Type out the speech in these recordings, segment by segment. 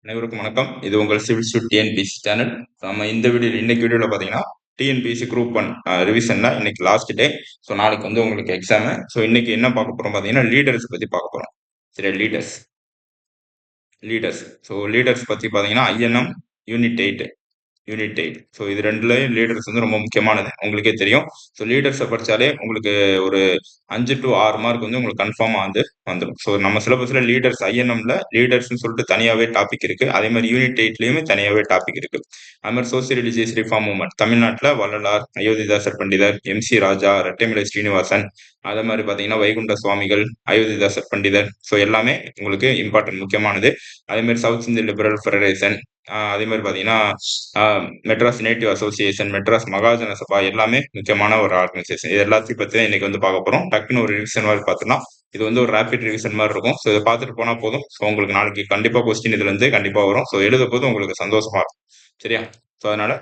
அனைவருக்கும் வணக்கம். இது உங்கள் சிவில் ஸ்டூட் டிஎன்பிஎஸ்சி சேனல். நம்ம இன்னைக்கு வீடியோல பார்த்தீங்கன்னா, டிஎன்பிஎஸ்சி குரூப் 1 ரிவிஷன்ல இன்னைக்கு லாஸ்ட் டே. ஸோ நாளைக்கு வந்து உங்களுக்கு எக்ஸாமு. ஸோ இன்னைக்கு என்ன பார்க்க போறோம் பார்த்தீங்கன்னா, லீடர்ஸ் பத்தி பார்க்க போறோம். சரியா? லீடர்ஸ். லீடர்ஸ். ஸோ லீடர்ஸ் பத்தி பார்த்தீங்கன்னா, ஐஎன்எம் யூனிட் 8. யூனிட் 8. ஸோ இது 2லயும் லீடர்ஸ் வந்து ரொம்ப முக்கியமானது. உங்களுக்கே தெரியும். ஸோ லீடர்ஸ படிச்சாலே உங்களுக்கு ஒரு 5 டூ 6 மார்க் வந்து உங்களுக்கு கன்ஃபார்மா வந்து வந்துரும். ஸோ நம்ம சிலபஸ்ல லீடர்ஸ் ஐஎன்எம்ல லீடர்ஸ்ன்னு சொல்லிட்டு தனியாவே டாபிக் இருக்கு. அதே மாதிரி யூனிட் 8லயுமே தனியாவே டாபிக் இருக்கு. அது மாதிரி சோசியல் ரிலிஜியஸ் ரிஃபார்ம் மூவ்மெண்ட் தமிழ்நாட்டுல வள்ளலார், அயோத்திதாசர் பண்டிதர், எம்.சி. ராஜா, ரெட்டைமலை ஸ்ரீனிவாசன், அதே மாதிரி பாத்தீங்கன்னா வைகுண்ட சுவாமிகள், அயோத்திதாசர் பண்டிதர். ஸோ எல்லாமே உங்களுக்கு இம்பார்ட்டன்ட் முக்கியமானது. அதே மாதிரி சவுத் இந்தியன் லிபரல் ஃபெடரேஷன், அதே மாதிரி பாத்தீங்கன்னா மெட்ராஸ் நேட்டிவ் அசோசியேஷன், மெட்ராஸ் மகாஜன சபா எல்லாமே முக்கியமான ஒரு ஆர்கனைசேஷன். இது எல்லாத்தையும் பத்தி தான் இன்னைக்கு வந்து பார்க்க போறோம். டக்குன்னு ஒரு ரிவிஷன் மாதிரி பார்த்தோம்னா இது வந்து ஒரு ரேபிட் ரிவிஷன் மாதிரி இருக்கும். ஸோ இதை பார்த்துட்டு போனா போதும். ஸோ உங்களுக்கு நாளைக்கு கண்டிப்பா கொஸ்டின் இதுல இருந்து கண்டிப்பா வரும். ஸோ எழுத போது உங்களுக்கு சந்தோஷமா இருக்கும். சரியா? ஸோ அதனால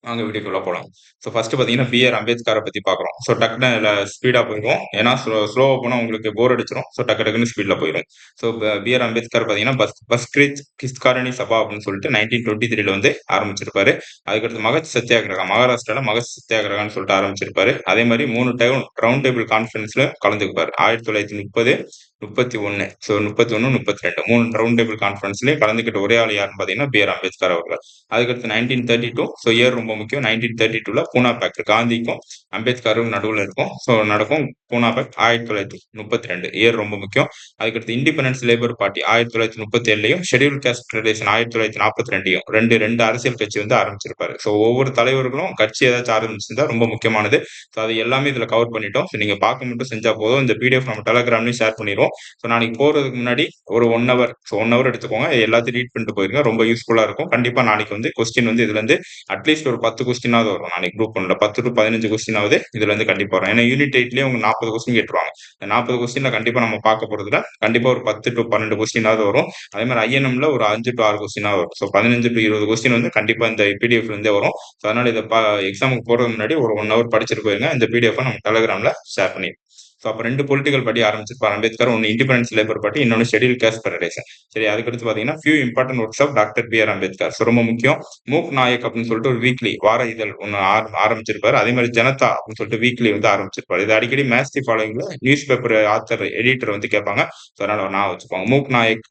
வாங்க வீடியோக்குள்ள போலாம். ஸோ ஃபர்ஸ்ட் பாத்தீங்கன்னா பி.ஆர். அம்பேத்கரை பத்தி பார்க்குறோம். ஸோ டக்குன்னு இதுல ஸ்பீடா போயிடும். ஏன்னா ஸ்லோவா போனா உங்களுக்கு போர் அடிச்சிடும். ஸோ டக்குன்னு ஸ்பீட்ல போயிடும். So B.R.. அம்பேத்கர் பாத்தீங்கன்னா பஸ்கிரித் கிஸ்காரணி சபா அப்படின்னு சொல்லிட்டு 1923 வந்து ஆரம்பிச்சிருப்பாரு. அதுக்கடுத்து மகத் சத்தியாகிரகா மகாராஷ்டிரால மகத் சத்தியாகிரகான்னு சொல்லிட்டு ஆரம்பிச்சிருப்பாரு. அதே மாதிரி 3 டைம் ரவுண்ட் டேபிள் கான்ஃபரன்ஸ்ல கலந்துக்குப்பாரு. 1930, 31. ஸோ 31, 32 3 ரவுண்ட் டேபிள் கான்ஃபரன்ஸ்லயும் கலந்துக்கிட்ட ஒரே ஆள் யாருன்னு பாத்தீங்கன்னா பி.ஆர். அம்பேத்கர் அவர்கள். அதுக்கடுத்து 1932. ஸோ இயர் ரொம்ப முக்கியம். 1932ல பூனா பேக்ட் காந்திக்கும் அம்பேத்கரும் நடுவில் இருக்கும். ஸோ நடக்கும் பூனா பேக்ட் 1932 இயர் ரொம்ப முக்கியம். அதுக்கடுத்து இண்டிபெண்டன்ஸ் லேபர் பார்ட்டி 1937லயும் ஷெட்யூல் காஸ்ட் ஃபெடரேஷன் 1942 ரெண்டு அரசியல் கட்சி வந்து ஆரம்பிச்சிருப்பாரு. ஸோ ஒவ்வொரு தலைவர்களும் கட்சி ஏதாச்சும் ஆரம்பிச்சிருந்தா ரொம்ப முக்கியமானது. ஸோ அது எல்லாமே இதுல கவர் பண்ணிட்டோம். ஸோ நீங்க பார்க்க மட்டும் செஞ்சா போதும். இந்த பிடிஎஃப் நம்ம டெலகிராம்லயும் ஷேர் பண்ணிடுவோம். ஸோ நாளைக்கு போறதுக்கு முன்னாடி ஒரு 1 ஹவர் ஸோ 1 ஹவர் எடுத்துக்கோங்க. எல்லாத்தையும் ரீட் பண்ணிட்டு போயிருங்க. ரொம்ப யூஸ்ஃபுல்லா இருக்கும். கண்டிப்பா நாளைக்கு வந்து கொஸ்டின் வந்து இதுல இருந்து அட்லீஸ்ட் ஒரு 10 கொஸ்டினாவது வரும். நாளைக்கு குரூப் 1ல 10 டு 15 கொஸ்டினாவது இதுல இருந்து கண்டிப்பா வரும். ஏன்னா யூனிட் 8லயே உங்க 40 கொஸ்டின் கேட்டுருவாங்க. இந்த 40 கொஸ்டின்ல கண்டிப்பா நம்ம பார்க்க போறதுல கண்டிப்பா ஒரு 10 டு 12 கொஸ்டினாவது வரும். அதே மாதிரி ஐஎன்எம்ல ஒரு 5 டு 6 கொஸ்டினாவது வரும். ஸோ 15 டு 20 கொஸ்டின் வந்து கண்டிப்பா இந்த பிடிஎஃப்ல இருந்தே வரும். ஸோ அதனால இதை எக்ஸாமுக்கு போறதுக்கு முன்னாடி ஒரு 1 ஹவர் படிச்சுட்டு போயிருங்க. இந்த பிடிஎஃப் நம்ம டெலகிராம்ல ஷேர் பண்ணிடுவோம். ஸோ அப்ப 2 பொலிட்டிக்கல் பார்ட்டி ஆரம்பிச்சிருப்பார் அம்பேத்கர். ஒன்னு இண்டிபெண்டன்ஸ் லேபர் பார்ட்டி, இன்னொன்னு ஷெட்யூல் காஸ்ட் ஃபெடரேஷன். சரி, அதுக்கடுத்து பாத்தீங்கன்னா few important works of doctor B R. Ambedkar. So ரொம்ப முக்கியம். மூக் நாயக் அப்படின்னு சொல்லிட்டு ஒரு வீக்லி வார இதழ் ஒன்னு ஆரம்பிச்சிருப்பாரு. அதே மாதிரி ஜனதா அப்படின்னு சொல்லிட்டு வீக்லி வந்து ஆரம்பிச்சிருப்பாரு. இது அடிக்கடி மேட்ச் தி ஃபாலோயிங்ல நியூஸ் பேப்பர் ஆத்தர் எடிட்டர் வந்து கேட்பாங்க. ஸோ அதனால நான் வச்சுப்பாங்க. மூக் நாயக்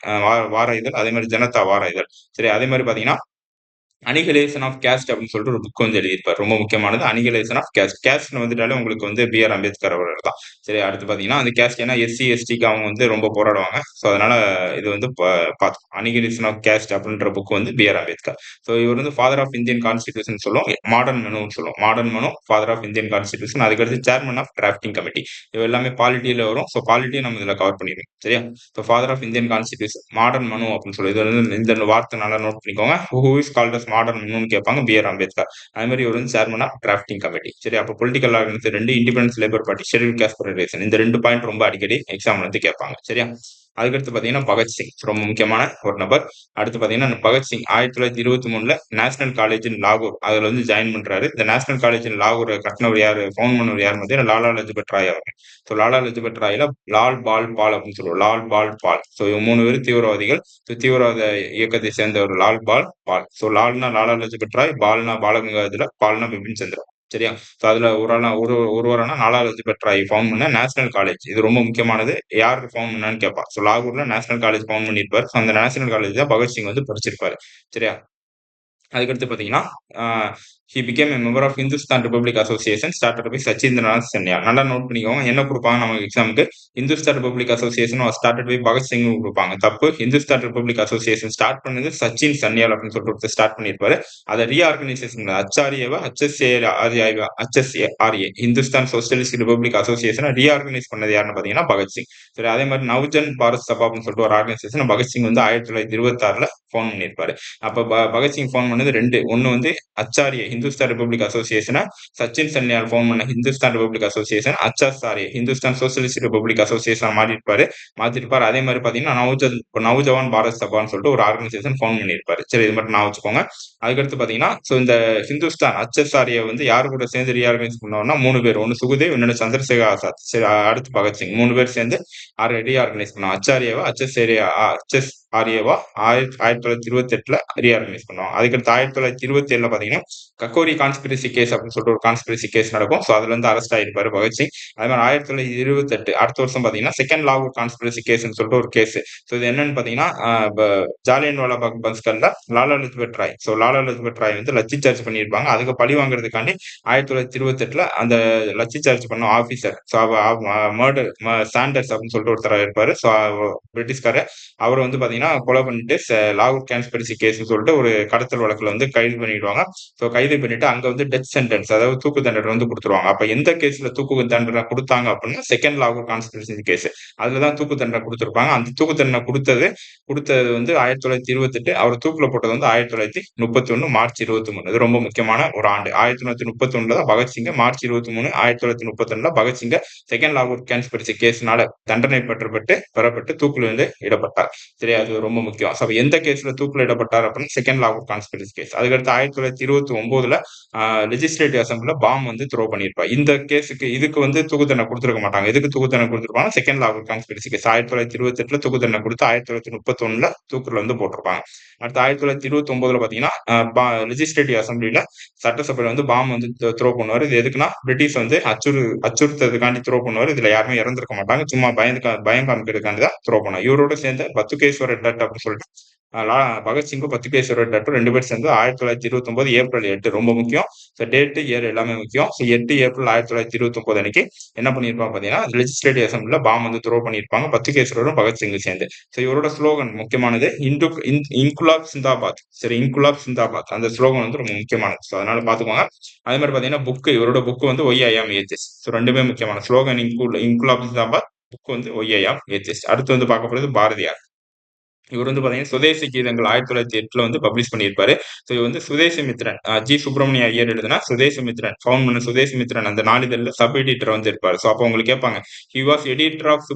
வார இதழ், அதே மாதிரி ஜனதா வார இதழ். சரி, அதே மாதிரி பாத்தீங்கன்னா அனிகலேஷன் ஆஃப் கேஸ்ட் அப்படின்னு சொல்லிட்டு ஒரு புக் வந்து எழுதியிருப்பார். ரொம்ப முக்கியமானது அனிகலேஷன் ஆஃப் கேஸ்ட். கேஸ்ட்னு வந்துட்டாலே உங்களுக்கு வந்து பி.ஆர். அம்பேத்கர் அவர்கள் தான். சரி, அடுத்து பாத்தீங்கன்னா அந்த கேஸ்ட் ஏன்னா எஸ்சி எஸ்டிக்கு அவங்க வந்து ரொம்ப போராடுவாங்க. ஸோ அதனால இது வந்து பார்த்தோம். அனிகலேஷன் ஆஃப் கேஸ்ட் அப்படின்ற புக் வந்து பி.ஆர். அம்பேத்கர். ஸோ இவர் வந்து ஃபாதர் ஆஃப் இந்தியன் கான்ஸ்டிடியூஷன் சொல்லுவோம். மாடர்ன் மெனுன்னு சொல்லுவோம். Modern Manu, father of Indian constitution. அதுக்கடுத்து சேர்மன் ஆஃப் டிராஃப்டிங் கமிட்டி. இது எல்லாமே பாலிட்டியில வரும். ஸோ பாலிட்டியும் நம்ம இதுல கவர் பண்ணிடுவோம். சரியா? So father of Indian constitution, modern Manu அப்படின்னு சொல்லி இது வந்து இந்த வார்த்தை நல்லா நோட் பண்ணிக்கோங்க. Who is called as modern மனுன்னு கேட்பாங்க. பி.ஆர். அம்பேத்கர். அதே மாதிரி இவர் வந்து சேர்மன் ஆஃப் டிராஃப்டிங் கமிட்டி. சரி, அப்போ political organisation 2 independence labour party, schedule caste federation. இந்த 2 பாயிண்ட் ரொம்ப அடிக்கடி எக்ஸாம்ல வந்து கேட்பாங்க. சரியா? அதுக்கடுத்து பாத்தீங்கன்னா பகத்சிங் ரொம்ப முக்கியமான ஒரு நபர். அடுத்து பாத்தீங்கன்னா பகத்சிங் 1923ல நேஷனல் காலேஜ் இன் லாகூர் அதுல வந்து ஜாயின் பண்றாரு. இந்த நேஷனல் காலேஜ் இன் லாகூர் கட்டினவர் யாரு, ஃபவுண்ட் பண்ணவர் யாரு பார்த்தீங்கன்னா லாலா லஜபத் ராய் அவர்கள். ஸோ லாலா லஜபத் ராய்ல லால் பால் பால் அப்படின்னு சொல்லுவோம். லால் பால் பால். ஸோ இவங்க 3 பேரும் தீவிரவாதிகள். ஸோ தீவிரவாத இயக்கத்தை சேர்ந்தவர் லால் பால் பால். ஸோ லால்னா லாலா லஜபத் ராய், பால்னா பாலகங்காதர, பால்னா பிபின் சந்திரா. சரியா? ஸோ அதுல ஒருவரான லாலா லஜபத் ராய் ஃபவுண்ட் பண்ண நேஷனல் காலேஜ். இது ரொம்ப முக்கியமானது. யாருக்கு ஃபவுண்ட் பண்ணான்னு கேட்பா. ஸோ லாகூர்ல நேஷனல் காலேஜ் ஃபவுண்ட் பண்ணிருப்பாரு. ஸோ அந்த நேஷனல் காலேஜ் தான் பகத்சிங் வந்து படிச்சிருப்பாரு. சரியா? அதுக்கடுத்து பாத்தீங்கன்னா he became a member of Hindustan Republic Association started by Sachindranath Sanyal. நல்லா நோட் பண்ணிக்கோங்க. என்ன கொடுப்பாங்க நமக்கு எக்ஸாமுக்கு, Hindustan Republic Association was started by Bhagat Singh கொடுப்பாங்க. தப்பு. Hindustan Republic Association ஸ்டார்ட் பண்ணது சச்சின் சன்யால் அப்படின்னு சொல்லிட்டு ஸ்டார்ட் பண்ணிருப்பாரு. அதை reorganisation HSARA Hindustan socialist republic அசோசியேஷனை ரீஆர்கனைஸ் பண்ணது யாருன்னு பாத்தீங்கன்னா பகத்சிங். சரி, அதே மாதிரி நவ்ஜன் பாரத் சபா அப்படின்னு சொல்லிட்டு ஒரு ஆர்கனைசேஷன் பகத்சிங் வந்து 1926ல ஃபவுண்ட் பண்ணிருப்பாரு. அப்ப பகத்சிங் ஃபவுண்ட் பண்ணது 2. ஒன்னு வந்து அச்சாரிய ஹிந்துஸ்தான் ரிபப்ளிக் அசோசியேஷனை சச்சின் சன்யால் ஃபவுண்ட் பண்ண Hindustan republic association HSRA Hindustan socialist republic association மாத்திருப்பாரு. அதே மாதிரி பாத்தீங்கன்னா நவ்ஜவான் பாரத் சபான்னு சொல்லிட்டு ஒரு ஆர்கனைசேஷன் ஃபவுண்ட் பண்ணிருப்பாரு. சரி, இது மட்டும் நான் வச்சுக்கோங்க. அதுக்கடுத்து பாத்தீங்கன்னா சோ இந்த ஹிந்துஸ்தான் HSRA வந்து யாரு கூட சேர்ந்து ரீஆர்கனைஸ் பண்ணோம்னா 3 பேர். ஒன்னு சுகுதேவ், இன்னொன்னு சந்திரசேகர் ஆசாத். சரி, அடுத்து பகத்சிங். 3 பேர் சேர்ந்து ரீஆர்கனைஸ் பண்ணோம். அச்சாரியாவை ஆர்ஏவா 1928ல ரீஆர்கனைஸ் பண்ணுவாங்க. அதுக்கடுத்து 1927ல பாத்தீங்கன்னா கக்கோரி கான்ஸ்பிரசி கேஸ் அப்படின்னு சொல்லிட்டு ஒரு கான்ஸ்பிரசி கேஸ் நடக்கும். ஸோ அதுல இருந்து அரெஸ்ட் ஆயிருப்பாரு பகத்சிங். அதே மாதிரி 1928 அடுத்த வருஷம் பாத்தீங்கன்னா செகண்ட் லாகூர் கான்ஸ்பிரசி கேஸ்ன்னு சொல்லிட்டு ஒரு கேஸ். ஸோ இது என்னன்னு பாத்தீங்கன்னா ஜாலியன் வாலாபாக் பன்ஸ்கர்ல லாலா லஜ்பத் ராய். ஸோ லாலா லஜ்பத் ராய் வந்து லத்தி சார்ஜ் பண்ணியிருப்பாங்க. அதுக்கு பழி வாங்குறதுக்காண்டி 1928ல அந்த லத்தி சார்ஜ் பண்ண ஆபீசர் மர்டர் சாண்டர்ஸ் அப்படின்னு சொல்லிட்டு ஒருத்தர் இருப்பாரு. ஸோ பிரிட்டிஷ்காரர் அவர் வந்து பாத்தீங்கன்னா கொலை பண்ணிட்டு லாகூர் கான்ஸ்பிரசி கேஸ்னு சொல்லிட்டு ஒரு கடத்தல் வழக்குல வந்து கைது பண்ணிடுவாங்க. ஸோ கைது பண்ணிட்டு அங்க வந்து டெத் சென்டென்ஸ், அதாவது தூக்கு தண்டனை வந்து கொடுத்துருவாங்க. அப்ப எந்த கேஸ்ல தூக்கு தண்டனை கொடுத்தாங்க அப்படின்னா செகண்ட் லாகூர் கான்ஸ்பிரசி கேஸ். அதுலதான் தூக்கு தண்டனை கொடுத்திருப்பாங்க. அந்த தூக்கு தண்டனை கொடுத்தது வந்து 1928. அவர் தூக்குல போட்டது வந்து 1931 மார்ச் 23. இது ரொம்ப முக்கியமான ஒரு ஆண்டு. 1931 தான் பகத்சிங்க, மார்ச் 23 1931 பகத்சிங்க செகண்ட் லாகூர் கான்ஸ்பிரசி கேஸ்னால தண்டனை பெறப்பட்டு தூக்குல வந்து இடப்பட்டார். சரி, அது ரொம்ப முக்கியம். அப்ப எந்த கேஸ்ல தூக்குல இடப்பட்டார் அப்படின்னா செகண்ட் லாகூர் கான்ஸ்பிரசி கேஸ். அதுக்கடுத்து 1929ல லெஜிஸ்லேட்டிவ் அசம்பிளில பாம் வந்து த்ரோ பண்ணிருப்பார். இந்த கேஸுக்கு இதுக்கு வந்து தூக்கு தண்டனை கொடுத்திருக்க மாட்டாங்க. எதுக்கு தூக்கு தண்டனை கொடுத்திருப்பாங்க? செகண்ட் லாகூர் கான்ஸ்பிரசி கேஸ். 1928ல தூக்கு தண்டனை கொடுத்து 1931ல தூக்குல வந்து போட்டிருப்பாங்க. அடுத்து 1929ல பாத்தீங்கன்னா லெஜிஸ்லேட்டிவ் அசம்பிளில சட்டசபையில வந்து பாம் வந்து த்ரோ பண்ணுவாரு. இது எதுக்குன்னா பிரிட்டிஷ் வந்து அச்சுறுத்ததுக்காண்டி த்ரோ பண்ணுவாரு. இதுல யாருமே இறந்திருக்க மாட்டாங்க. சும்மா பயம் காமிக்கிறதுக்காண்டி தான் த்ரோ பண்ணுவாங்க. இவரோட சேர்ந்து பத்துகேஸ்வர டட் அப்படின்னு சொல்லிட்டு பகத்சிங்கும் பத்துகேஸ்வர டட்டும் 2 பேர் சேர்ந்து 1929 ஏப்ரல் 8 ரொம்ப முக்கியம். டேட் இயர் எல்லாமே முக்கியம். 8 ஏப்ரல் 1929 அன்னைக்கு என்ன பண்ணிருப்பாங்க பாத்தீங்கன்னா லெஜிஸ்லேட்டிவ் அசம்பிளில பாம் வந்து த்ரோ பண்ணிருப்பாங்க பத்துகேஸ்வரரும் பகத்சிங்கும் சேர்ந்து. இவரோட ஸ்லோகன் முக்கியமானது இன்குலாப் சிந்தாபாத். சரி, இன்குலாப் சிந்தாபாத் அந்த ஸ்லோகன் வந்து ரொம்ப முக்கியமானது. அதனால பாத்துக்கோங்க. அதே மாதிரி பாத்தீங்கன்னா இவரோட புக் வந்து ஒய் ஐ ஆம் ஏஜஸ். ரெண்டுமே முக்கியமான ஸ்லோகன் இன்குலாப் சிந்தாபாத், புக் வந்து ஒய் ஐ ஆம் ஏஜஸ். அடுத்து வந்து பார்க்க போறது பாரதியார். இவர் வந்து பாத்தீங்கன்னா சுதேசி கீதங்கள் 1908ல வந்து பப்ளிஷ் பண்ணியிருப்பாரு. ஸோ இது வந்து சுதேசி மித்ரன் ஜி சுப்பிரமணிய ஐயர் எழுதுனா சுதேசி மித்ரன் ஃபவுண்ட் பண்ண சுதேசி மித்ரன் அந்த நாளிதழில் சப் எடிட்டர் வந்து இருப்பாரு. ஸோ அப்போ உங்களுக்கு கேட்பாங்க ஹி வாஸ் எடிட்டர் ஆஃப்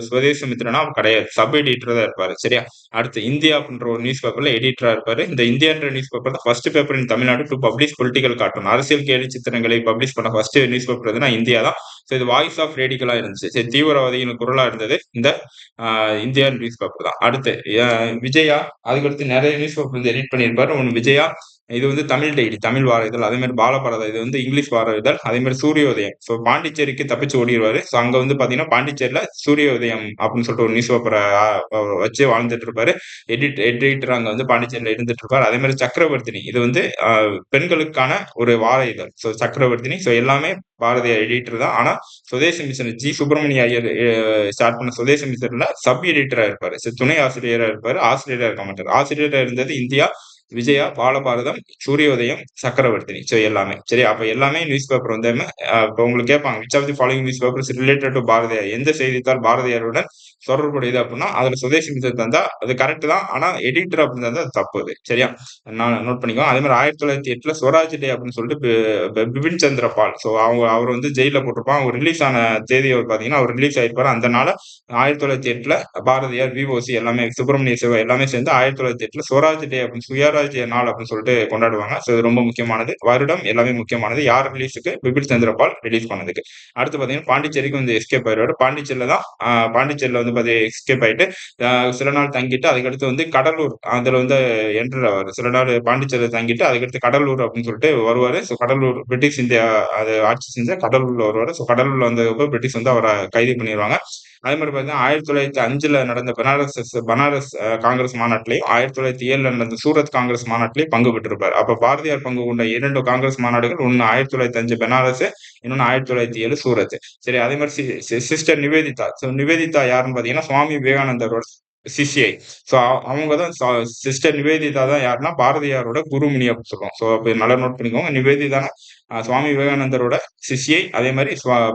சுதேசி மித்ரனா அவர் கிடையாது, சப் எடிட்டர் தான் இருப்பாரு. சரியா? அடுத்து இந்தியா அப்படின்ற ஒரு நியூஸ் பேப்பர்ல எடிட்டரா இருப்பாரு. இந்த இந்தியான்ற நியூஸ் பேப்பர் தான் first paper in Tamil Nadu to publish political cartoon, அரசியல் கேலி சித்திரங்களை பப்ளிஷ் பண்ண ஃபர்ஸ்ட் நியூஸ் பேப்பர் எதுனா இந்தியா தான். ஸோ இது வாய்ஸ் ஆஃப் ரேடிக்கலா இருந்துச்சு. சரி, தீவிரவாதிகளின் குரலா இருந்தது இந்த இந்தியா நியூஸ் பேப்பர் தான். அடுத்து விஜயா, அதுக்கடுத்து நிறைய நியூஸ் பேப்பர் வந்து எடிட் பண்ணியிருப்பாரு. ஒன்று விஜயா, இது வந்து தமிழ் டைரி, தமிழ் வார இதழ். அதே மாதிரி பாலபாரதம், இது வந்து இங்கிலீஷ் வார இதழ். அதே மாதிரி சூரியோதயம். ஸோ பாண்டிச்சேரிக்கு தப்பிச்சு ஓடிடுவாரு. ஸோ அங்க வந்து பாத்தீங்கன்னா பாண்டிச்சேரியில சூரியோதயம் அப்படின்னு சொல்லிட்டு ஒரு நியூஸ் பேப்பரை வச்சு வாழ்ந்துட்டு இருப்பாரு. எடிட்டர் அங்க வந்து பாண்டிச்சேரியில இருந்துட்டு இருப்பாரு. அதே மாதிரி சக்கரவர்த்தினி, இது வந்து பெண்களுக்கான ஒரு வார இதழ். ஸோ சக்கரவர்த்தினி. ஸோ எல்லாமே பாரதியார் எடிட்டர் தான். ஆனா Swadeshi mission G Subramaniya Iyer start பண்ண சுதேசி மிஷன்ல சப் எடிட்டரா இருப்பாரு. துணை ஆசிரியரா இருப்பாரு, ஆசிரியரா இருக்க மாட்டாரு. ஆசிரியரா இருந்தது இந்தியா, விஜயா, பாலபாரதம், சூரியோதயம், சக்கரவர்த்தினி. ஸோ எல்லாமே சரி. அப்ப எல்லாமே நியூஸ் பேப்பர் வந்து இப்ப உங்களுக்கு கேட்பாங்க which of the following news papers related to Bharathiyar, எந்த செய்தித்தாள் பாரதியாருடன் தொடர்புடையது அப்படின்னா அதுல சுதேசி மிஷன் தந்தா அது கரெக்ட் தான். ஆனா எடிட்டர் அப்படின்னு தந்தா அது தப்பு. அது சரியா? நான் நோட் பண்ணிக்கோ. அதே மாதிரி 1908ல ஸ்வராஜ் டே அப்படின்னு சொல்லிட்டு பிபின் சந்திர பால், ஸோ அவர் வந்து ஜெயில போட்டிருப்பான். அவர் ரிலீஸ் ஆன தேதி அவர் பாத்தீங்கன்னா அவர் ரிலீஸ் ஆயிருப்பாரு. அந்த நாள் 1908ல பாரதியார், விஓசி எல்லாமே சுப்பிரமணிய சிவா எல்லாமே சேர்ந்து 1908ல ஸ்வராஜ் டே அப்படின்னு சுயராஜ்ய நாள் அப்படின்னு சொல்லிட்டு கொண்டாடுவாங்க. ஸோ இது ரொம்ப முக்கியமானது. வருடம் எல்லாமே முக்கியமானது. யார் ரிலீஸுக்கு? பிபின் சந்திரபால் ரிலீஸ் பண்ணதுக்கு. அடுத்து பாத்தீங்கன்னா பாண்டிச்சேரிக்கு வந்து எஸ்கேப் ஆயிடுவாரு. பாண்டிச்சேரியில தான் பாண்டிச்சேரியில வந்து எஸ்கேப் ஆயிட்டு சில நாள் தங்கிட்டு அதுக்கடுத்து வந்து கடலூர் அதுல வந்து என்டர் ஆவாரு. சில நாள் பாண்டிச்சேரியில தங்கிட்டு அதுக்கடுத்து கடலூர் அப்படின்னு சொல்லிட்டு வருவாரு. ஸோ கடலூர் பிரிட்டிஷ் இந்தியா அது ஆட்சி செஞ்ச கடலூர்ல வருவாரு. ஸோ கடலூர்ல வந்ததுக்கு பிரிட்டிஷ் வந்து அவரை கைது பண்ணிடுவாங்க. அதே மாதிரி பாத்தீங்கன்னா 1905ல நடந்த பனாரஸ் காங்கிரஸ் மாநாட்டிலையும் 1907ல நடந்த சூரத் காங்கிரஸ் மாநாட்டிலையும் பங்கு பெற்றிருப்பார். அப்ப பாரதியார் பங்கு கொண்ட 2 காங்கிரஸ் மாநாடுகள், ஒன்னு 1905 பனாரஸ், இன்னொன்னு 1907 சூரத். சரி, அதே மாதிரி சிஸ்டர் நிவேதிதா. நிவேதிதா யாருன்னு பாத்தீங்கன்னா சுவாமி விவேகானந்தரோட சிஷ்யை. சோ அவங்க தான் சிஸ்டர் நிவேதிதா தான் யாருன்னா பாரதியாரோட குருமுனி அப்படின்னு சொல்லுவோம். சோ அப்ப நல்லா நோட் பண்ணிக்கோங்க. நிவேதிதா சுவாமி விவேகானந்தரோட சிஷ்யை, அதே மாதிரி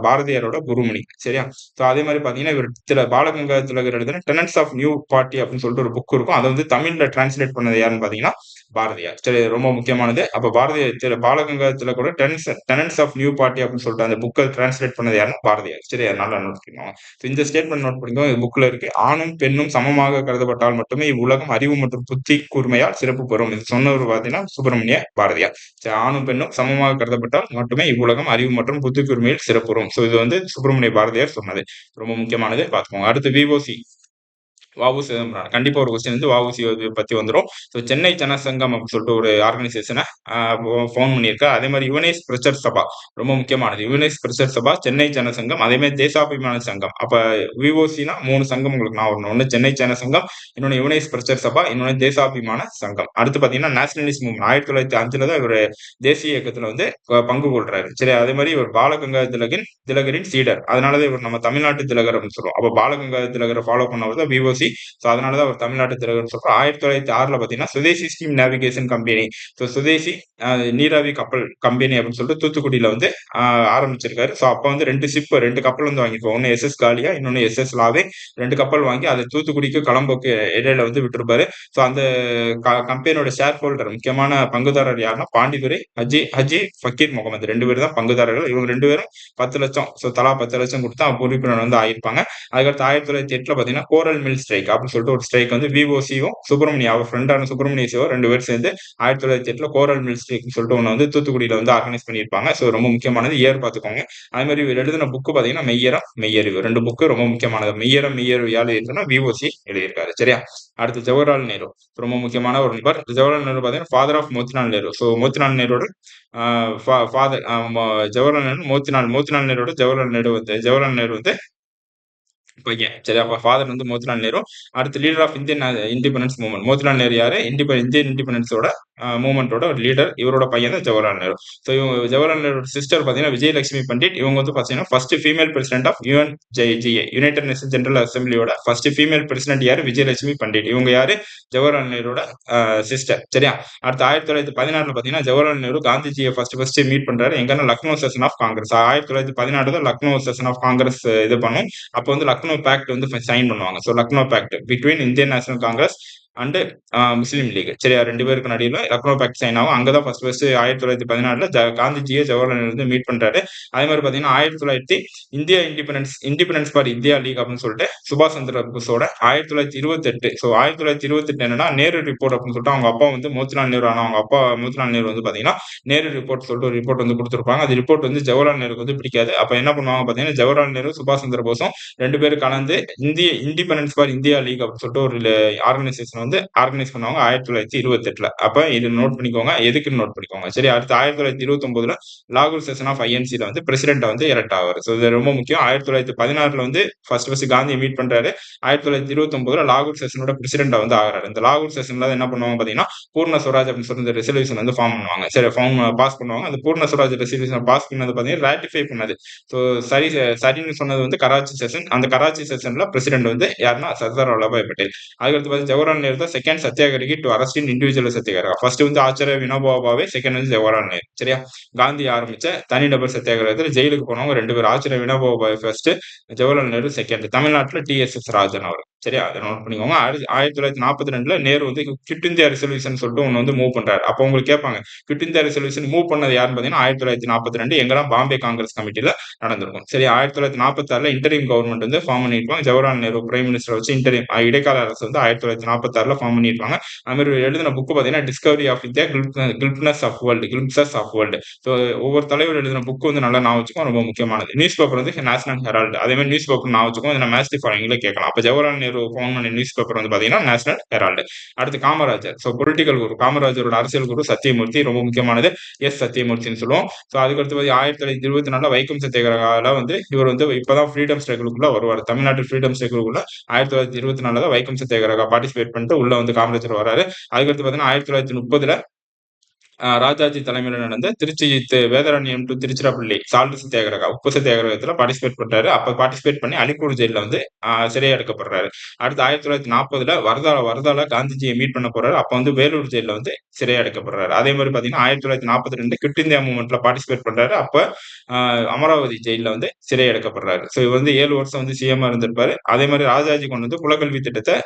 பாரதியாரோட குருமணி. சரியா? சோ அதே மாதிரி பாத்தீங்கன்னா இவர் பாலகங்கா திலகர் எழுதின டெனன்ஸ் ஆஃப் நியூ பார்ட்டி அப்படின்னு சொல்லிட்டு ஒரு புக் இருக்கும். அதை வந்து தமிழ்ல டிரான்ஸ்லேட் பண்ணது யாருன்னு பாத்தீங்கன்னா பாரதியார். சரி, ரொம்ப முக்கியமானது. அப்ப பாலகங்கா திலகரோட டெனன்ஸ் ஆஃப் நியூ பார்ட்டி அப்படின்னு சொல்லிட்டு அந்த புக்கை டிரான்ஸ்லேட் பண்ணது யாருன்னா பாரதியார். சரி, அதனால நோட் பண்ணிக்கோங்க. இந்த ஸ்டேட்மெண்ட் நோட் பண்ணிக்கோங்க. இது புக்ல இருக்கு. ஆணும் பெண்ணும் சமமாக கருதப்பட்டால் மட்டுமே இவ்வுலகம் அறிவு மற்றும் புத்தி கூர்மையால் சிறப்பு பெறும். இது சொன்னவர் பாத்தீங்கன்னா சுப்பிரமணிய பாரதியார். ஆணும் பெண்ணும் சமமாக கருதப்பட்டால் மட்டுமே இவ்வுலகம் அறிவு மற்றும் புத்தி கூர்மையில் சிறப்புறும். சோ இது வந்து சுப்பிரமணிய பாரதியார் சொன்னது. ரொம்ப முக்கியமானது, பாத்துக்கோங்க. அடுத்து விஓசி வ.உ. சிதம்பரம். கண்டிப்பா ஒரு கொஸ்டின் வந்து வ.உ.சி பத்தி வந்துரும். ஸோ சென்னை ஜனசங்கம் அப்படின்னு சொல்லிட்டு ஒரு ஆர்கனைசேஷன அ ஃபவுண்ட் பண்ணியிருக்கார். அதே மாரி யுவனேஸ் பிரச்சர் சபா ரொம்ப முக்கியமானது. யுவனேஸ் பிரச்சர் சபா, சென்னை ஜனசங்கம், அதே மாரி தேசாபிமான சங்கம். அப்ப வி.ஓ.சினா 3 சங்கம் உங்களுக்கு ஞாபகம் வரணும். ஒண்ணு சென்னை ஜனசங்கம், இன்னொன்னு யுவனேஸ் பிரச்சர் சபா, இன்னொன்னு தேசாபிமான சங்கம். அடுத்து பார்த்தீங்கன்னா நேஷனலிஸ்ட் மூவ்மென்ட் 1905ல தான் இவரு தேசிய இயக்கத்துல வந்து பங்கு கொள்றாரு. சரி அதே மாரி இவர் பாலகங்காதர திலகரின் சீடர். அதனால தான் இவர் நம்ம தமிழ்நாட்டு திலகர் அப்படின்னு சொல்றோம். அப்ப பாலகங்காதர திலகர ஃபாலோ பண்ணவர் தான் வி.ஓ.சி. ஸோ அதனால தான் அவர் தமிழ்நாட்டு திலகர்னு சொல்றோம். 1906ல பார்த்தீங்கன்னா சுதேசி ஸ்டீம் நேவிகேஷன் கம்பெனி. ஸோ சுதேசி நீராவி கப்பல் கம்பெனி அப்படின்னு சொல்லிட்டு தூத்துக்குடியில வந்து ஆரம்பிச்சிருக்காரு. ஸோ அப்ப வந்து 2 கப்பல் வந்து வாங்கியிருப்பாங்க. ஒண்ணு எஸ்.எஸ். காலியா, இன்னொன்னு எஸ்.எஸ். லாவே. 2 கப்பல் வாங்கி அதை தூத்துக்குடிக்கு கொலம்போக்கு இடையில வந்து விட்டிருப்பாரு. ஸோ அந்த கம்பெனியோட ஷேர் ஹோல்டர் முக்கியமான பங்குதாரர் யாருன்னா பாண்டித்துரை, ஹஜி ஹஜி ஃபக்கீர் முகமது 2 பேர் தான் பங்குதாரர்கள். இவங்க 2 பேரும் 10,00,000 ஸோ தலா 10,00,000 குடுத்து உறுப்பினர் வந்து ஆயிருப்பாங்க. அதுக்கடுத்து 1908ல பார்த்தீங்கன்னா கோரல் மில் ஸ்ட்ரைக் அப்படின்னு சொல்லிட்டு ஒரு ஸ்ட்ரைக் வந்து வி.ஓ.சியும் சுப்பிரமணியம் அவர் ஃப்ரெண்டான சுப்பிரமணிய சிவம் 2 பேரும் சேர்ந்து 1908ல கோரல் மில் ஸ்ட்ரைக்னு சொல்லிட்டு ஒண்ணு வந்து தூத்துக்குடியில வந்து ஆர்கனைஸ் பண்ணியிருப்பாங்க. ஸோ ரொம்ப முக்கியமானது இயர் பார்த்துக்கோங்க. அதே மாதிரி இவர் எழுதின புக் பார்த்தீங்கன்னா மெய்யறம் மெய்யறிவு 2 புக்கு ரொம்ப முக்கியமானது. மெய்யறம் மெய்யறிவு யார் எழுதியிருக்காருன்னா வி.ஓ.சி எழுதியிருக்காரு. சரியா? அடுத்து ஜவஹர்லால் நேரு ரொம்ப முக்கியமான ஒரு நபர். ஜவஹர்லால் நேரு பார்த்தீங்கன்னா father of Motilal Nehru. So Motilal நேருவோட ஃபாதர் ஜவஹர்லால் நேரு மோத்திலால் நேருவோட ஜவஹர்லால் நேரு வந்து பையன். சரி அப்ப ஃபாதர் வந்து மோதிலால் நேரு. அடுத்து leader of Indian independence movement. Motilal Nehru யாரு? இந்தியன் இண்டிபெண்டன்ஸோட மூவ்மெண்டோட ஒரு லீடர். இவரோட பையன் தான் ஜவஹர்லால் நேரு. ஸோ இவங்க ஜவஹர்லால் நேரோட சிஸ்டர் பார்த்தீங்கன்னா விஜயலட்சுமி பண்டிட். இவங்க வந்து பார்த்தீங்கன்னா first female president of UNGA United Nation General அசம்பிளியோட ஃபர்ஸ்ட் ஃபீமேல் பிரசிடென்ட் யாரு? விஜயலட்சுமி பண்டிட். இவங்க யாரு? ஜவஹர்லால் நேரோட சிஸ்டர். சரியா? அடுத்து 1916ல பார்த்தீங்கன்னா ஜவஹர்லால் நேரு காந்திஜியை ஃபர்ஸ்ட் மீட் பண்றாரு. எங்கன்னா லக்னோ செஷன் ஆஃப் காங்கிரஸ். 1916 தான் லக்னோ செஷன் ஆஃப் காங்கிரஸ் இது பண்ணும். அப்போ வந்து லக்னோ பேக்ட் வந்து சைன் பண்ணுவாங்க. So Lucknow pact between Indian National Congress and Muslim League. சரியா? 2 பேருக்கு நடுவுல லக்னோ பேக்ட் சைன் ஆகும். அங்கதான் ஃபர்ஸ்ட் 1916ல காந்திஜியை ஜவஹர்லால் நேரு வந்து மீட் பண்றாரு. அதே மாதிரி பாத்தீங்கன்னா 1900 India independence for India league அப்படின்னு சொல்லிட்டு சுபாஷ் சந்திர போஸோட 1928. ஸோ 1928 என்னன்னா நேரு ரிப்போர்ட் அப்படின்னு சொல்லிட்டு அவங்க அப்பா வந்து மோத்திலால் நேரு அவங்க அப்பா மோத்திலால் நேரு வந்து பாத்தீங்கன்னா நேரு ரிப்போர்ட் சொல்லிட்டு ஒரு ரிப்போர்ட் வந்து கொடுத்திருப்பாங்க. அது ரிப்போர்ட் வந்து ஜவஹர்லால் நேருக்கு வந்து பிடிக்காது. அப்ப என்ன பண்ணுவாங்க பாத்தீங்கன்னா ஜவஹர்லால் நேரு சுபாஷ் சந்திர போஸும் 2 பேரும் கலந்து இந்திய இண்டிபெண்டன்ஸ் ஃபார் இந்தியா லீக் அப்படின்னு சொல்லிட்டு ஒரு ஆர்கனைசேஷன் வந்து ஆர்கனைஸ் பண்ணுவாங்க 1928ல. அப்ப இது நோட் பண்ணிக்கோங்க. எதுக்குன்னு நோட் பண்ணிக்கோங்க. சரி அடுத்து 1929ல லாகூர் செஷன் ஆஃப் ஐஎன்சில வந்து பிரசிடென்ட் வந்து எலெக்ட் ஆவாரு. ஸோ இது ரொம்ப முக்கியம். 1916ல வந்து ஃபர்ஸ்ட் காந்தியை மீட் பண்றாரு. 1929ல லாகூர் செஷனோட பிரசிடென்ட் வந்து ஆகிறாரு. இந்த லாகூர் செஷன்ல என்ன பண்ணுவாங்க பாத்தீங்கன்னா பூர்ண ஸ்வராஜ் அப்படின்னு சொல்லி இந்த ரெசல்யூஷன் வந்து ஃபார்ம் பண்ணுவாங்க. சரி பாஸ் பண்ணுவாங்க. அந்த பூர்ண ஸ்வராஜ் ரெசல்யூஷன் பாஸ் பண்ணது பாத்தீங்கன்னா ராட்டிஃபை பண்ணது. ஸோ சரின்னு சொன்னது வந்து கராச்சி செஷன். அந்த கராச்சி செஷன்ல பிரசிடென்ட் வந்து யாருன்னா சர்தார் வல்லபாய் பட்டேல். அதுக்கடுத்து பார்த்து ஜவஹர்லால் நேரு தான் second satyagrahi to arrest in individual satyagraha. First வந்து ஆச்சாரிய வினோபா பாவே, செகண்ட் வந்து ஜவஹர்லால் நேரு. சரியா? காந்தி ஆரம்பிச்ச தனிநபர் சத்தியாகிரகத்தில் ஜெயிலுக்கு போனவங்க 2 பேர். ஆச்சாரிய வினோபா பாவே ஃபர்ஸ்ட், ஜவஹர்லால் நேரு செகண்ட். தமிழ்நாட்டுல டி.எஸ்.எஸ். ராஜன் அவர். சரியா? அதை நோட் பண்ணிக்கோங்க. 1942ல நேரு வந்து குவிட் இந்தியா ரெசல்யூஷன் சொல்லிட்டு ஒன்னு வந்து மூவ் பண்றாரு. அப்போ உங்களுக்கு கேட்பாங்க குவிட் இந்தியா ரெசல்யூஷன் மூவ் பண்ணது யாருன்னு பாத்தீங்கன்னா 1942 எங்கெல்லாம் பாம்பே காங்கிரஸ் கமிட்டில நடந்திருக்கும். சரி 1946ல இன்டரிம் கவர்மெண்ட் வந்து ஃபார்ம் பண்ணிருப்பாங்க. ஜவஹர்லால் நேரு பிரைம் மினிஸ்டர் வச்சு இடைக்கால அரசு வந்து 1946ல ஃபார்ம் பண்ணிருப்பாங்க. அது மாதிரி எழுதின புக் பாத்தீங்கன்னா discovery of India, glimpses of world. So ஒவ்வொரு தலைவர் எழுதின புக் வந்து நல்லா நான் வச்சுக்கோ ரொம்ப முக்கியமானது. நியூஸ் பேப்பர் வந்து நேஷனல் ஹெரால்டு. அதே மாதிரி நியூஸ் பேப்பர் நான் வச்சுக்கோ இதை மேட்ச் ஃபாலோயிங்ல கேட்கலாம். அப்ப ஜவஹர்லால் நேரு ஃபவுண்ட் பண்ண நியூஸ் பேப்பர் வந்து பாத்தீங்கன்னா நேஷனல் ஹெரால்டு. அடுத்து காமராஜர். ஸோ பொலிட்டிக்கல் குரு காமராஜரோட அரசியல் குரு சத்தியமூர்த்தி ரொம்ப முக்கியமானது. சத்தியமூர்த்தின்னு சொல்லுவோம். ஸோ அதுக்கடுத்து 1924 வைக்கம் சத்தியாகிரகால வந்து இவர் வந்து இப்பதான் ஃப்ரீடம் ஸ்ட்ரகிளுக்குள்ள வருவார். தமிழ்நாட்டு ஃப்ரீடம் ஸ்ட்ரகிளுக்குள்ள 1924 தான் வைக்கம் சத்தியாகிரகா பார்ட்டிசிபேட் பண்ணிட்டு உள்ள வந்து காமராஜர் வராரு. அதுக்கடுத்து பாத்தீங்கன்னா 1930ல ராஜாஜி தலைமையில நடந்த திருச்சி வேதாரண்யம் டு திருச்சிராப்பள்ளி சால்ட் சத்தியாகிரகா உப்பு சத்தியாகிரகத்துல பார்ட்டிசிபேட் பண்றாரு. அப்ப பார்ட்டிசிபேட் பண்ணி அலிப்பூர் ஜெயில வந்து சிறையை அடைக்கப்படுறாரு. அடுத்து 1940ல வரதால காந்திஜியை மீட் பண்ண போறாரு. அப்ப வந்து வேலூர் ஜெயில வந்து சிறையை அடைக்கப்படுறாரு. அதே மாதிரி பாத்தீங்கன்னா 1942 குவிட் இந்தியா மூவ்மெண்ட்ல பார்ட்டிசிபேட் பண்றாரு. அப்ப அமராவதி ஜெயில வந்து சிறை அடைக்கப்படுறாரு. ஸோ இவர் வந்து 7 வருஷம் வந்து சிஎம் இருந்திருப்பாரு. அதே மாதிரி ராஜாஜி கொண்டு வந்து குலக்கல்வி திட்டத்தை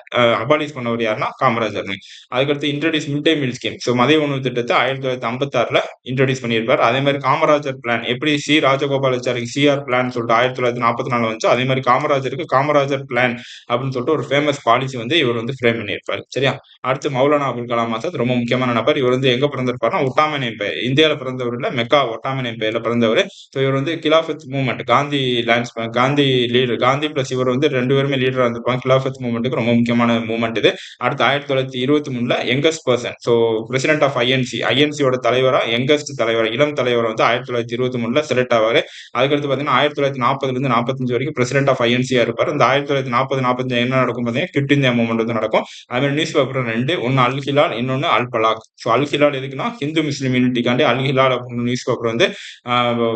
அபாலிஷ் பண்ணவர் யாருன்னா காமராஜர். அதுக்கடுத்து இன்ட்ரோடியூஸ் மிட் டே மீல் ஸ்கீம். ஸோ மதிய உணவு திட்டத்தை 1956ல இன்ட்ரோடியூஸ் பண்ணியிருப்பார். அதே மாதிரி காமராஜர் பிளான் எப்படி சி ராஜகோபாலாச்சாரிக்கு சிஆர் பிளான் சொல்லிட்டு 1944 வந்துச்சு, அதே மாதிரி காமராஜருக்கு காமராஜர் பிளான் அப்படின்னு சொல்லிட்டு ஒரு ஃபேமஸ் பாலிசி வந்து இவர் வந்து ஃப்ரேம் பண்ணியிருப்பார். சரியா? அடுத்து மௌலானா அபுல் கலாம் ஆசாத் ரொம்ப முக்கியமான நபர். இவர் வந்து எங்க பிறந்திருப்பாருன்னா ஒட்டாமன் எம்பையர், இந்தியாவில பிறந்தவர் இல்ல, மெக்கா ஒட்டாமன் எம்பையர்ல பிறந்தவர். ஸோ இவர் வந்து Khilafat movement, Gandhi lands, Gandhi leader, Gandhi plus இவர் வந்து 2 பேருமே லீடரா இருந்திருப்பாங்க. கிலாஃபத் மூவ்மெண்ட்டுக்கு ரொம்ப முக்கியமான மூவ்மெண்ட் இது. அடுத்து 1923ல youngest person, so president of ஐஎன்சியோட தலைவரா, யங்கஸ்ட் தலைவர், இளம் தலைவர் வந்து 1923ல செலக்ட் ஆவாரு. அதுக்கடுத்து பாத்தீங்கன்னா 1940ல இருந்து 45 வரைக்கும் பிரசிடென்ட் ஆஃப் ஐஎன்சியா இருப்பார். இந்த 1940, 45 என்ன நடக்கும் பாத்தீங்கன்னா குவிட் இந்தியா மூவ்மெண்ட் வந்து நடக்கும். அதே மாதிரி நியூஸ் பேப்பர் 2, ஒன்னு அல் ஹிலால், இன்னொன்னு அல் பலாக். ஸோ அல் ஹிலால் எதுக்குன்னா ஹிந்து முஸ்லீம் யூனிட்டிக்காண்டி அல் ஹிலால் அப்படின்னு நியூஸ் பேப்பர் வந்து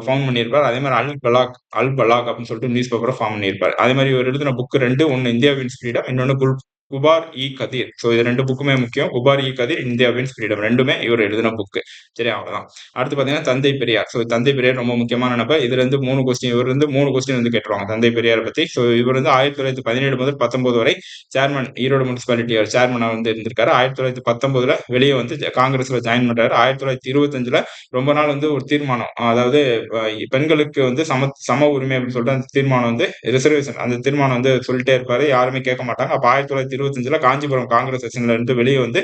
ஃபவுண்ட் பண்ணியிருப்பார். அதே மாதிரி அல் பலாக் அப்படின்னு சொல்லிட்டு நியூஸ் பேப்பரை ஃபார்ம் பண்ணியிருப்பார். அதே மாதிரி இவர் எழுதின புக் 2, ஒன்னு இந்தியா வின்ஸ் ஃப்ரீடம், இன்னொன்னு குபார் இ கதீர். ஸோ இது 2 புக்குமே முக்கியம். குபார் இ கதீர், இந்தியா வின்ஸ் ஃப்ரீடம், ரெண்டுமே இவர் எழுதின புக்கு. சரி, அவ்வளவுதான். அடுத்து பாத்தீங்கன்னா தந்தை பெரியார். ஸோ தந்தை பெரியார் ரொம்ப முக்கியமான நபர். இதுல இருந்து 3 கொஸ்டின், இவர் இருந்து 3 கொஸ்டின் வந்து கேட்டுருவாங்க தந்தை பெரியார் பத்தி. ஸோ இவர் வந்து 1917 முதல் 19 வரை சேர்மன், ஈரோடு முனிசிபாலிட்டி சேர்மனா வந்து இருந்திருக்காரு. 1919ல வெளியே வந்து காங்கிரஸ்ல ஜாயின் பண்றாரு. 1925ல ரொம்ப நாள் வந்து ஒரு தீர்மானம், அதாவது பெண்களுக்கு வந்து சம உரிமை அப்படின்னு சொல்லிட்டு அந்த தீர்மானம் வந்து ரிசர்வேஷன், அந்த தீர்மானம் வந்து சொல்லிட்டே இருப்பாரு, யாருமே கேட்க மாட்டாங்க. அப்ப 1925ல காஞ்சிபுரம் காங்கிரஸ் செஷன்ல இருந்து வெளியே வந்து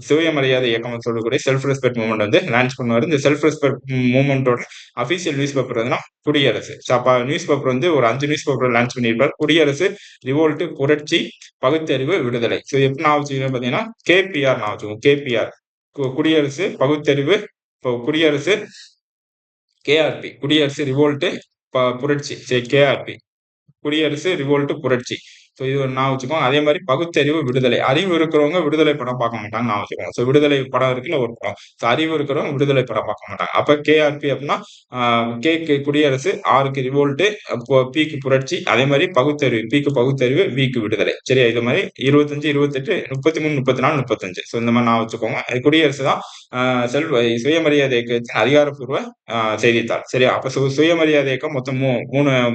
சுயமரியாதை இயக்கம் சொல்லக்கூடிய செல்ஃப் ரெஸ்பெக்ட் மூவ்மெண்ட் வந்து லான்ச் பண்ணுவாரு. இந்த செல்ஃப் ரெஸ்பெக்ட் மூவ்மெண்டோட அபிஷியல் நியூஸ் பேப்பர் வந்து குடியரசு. அப்ப நியூஸ் பேப்பர் வந்து ஒரு 5 நியூஸ் பேப்பர் லான்ச் பண்ணியிருப்பார். குடியரசு, ரிவோல்ட், புரட்சி, பகுத்தறிவு, விடுதலை. ஸோ எப்படி நான் வச்சுக்கணும் பாத்தீங்கன்னா கேபிஆர் நான் வச்சுக்கோங்க. கேபிஆர் குடியரசு, பகுத்தறிவு, குடியரசு, கேஆர்பி குடியரசு, ரிவோல்ட், புரட்சி, சரி கேஆர்பி குடியரசு, ரிவோல்ட், புரட்சி. ஸோ இது ஒரு நான் வச்சுக்கோங்க. அதே மாதிரி பகுத்தறிவு, விடுதலை. அறிவு இருக்கிறவங்க விடுதலை படம் பார்க்க மாட்டாங்க நான் வச்சுக்கோங்க. ஸோ விடுதலை படம் இருக்குல்ல ஒரு படம், ஸோ அறிவு இருக்கிறவங்க விடுதலை படம் பார்க்க மாட்டாங்க. அப்ப கேஆர்பி அப்படின்னா கேக்கு குடியரசு, ஆருக்கு ரிவோல்ட், பிக்கு புரட்சி, அதே மாதிரி பகுத்தறிவு, பிக்கு பகுத்தறிவு, விக்கு விடுதலை. சரியா? இது மாதிரி 25, 28, 33, 34, 35. ஸோ இந்த மாதிரி நான் வச்சுக்கோங்க. குடியரசு தான் சுயமரியாதை இயக்கத்தின் அதிகாரப்பூர்வ செய்தித்தாள். சரியா? அப்ப சுயமரியாதை இயக்கம் மொத்தம்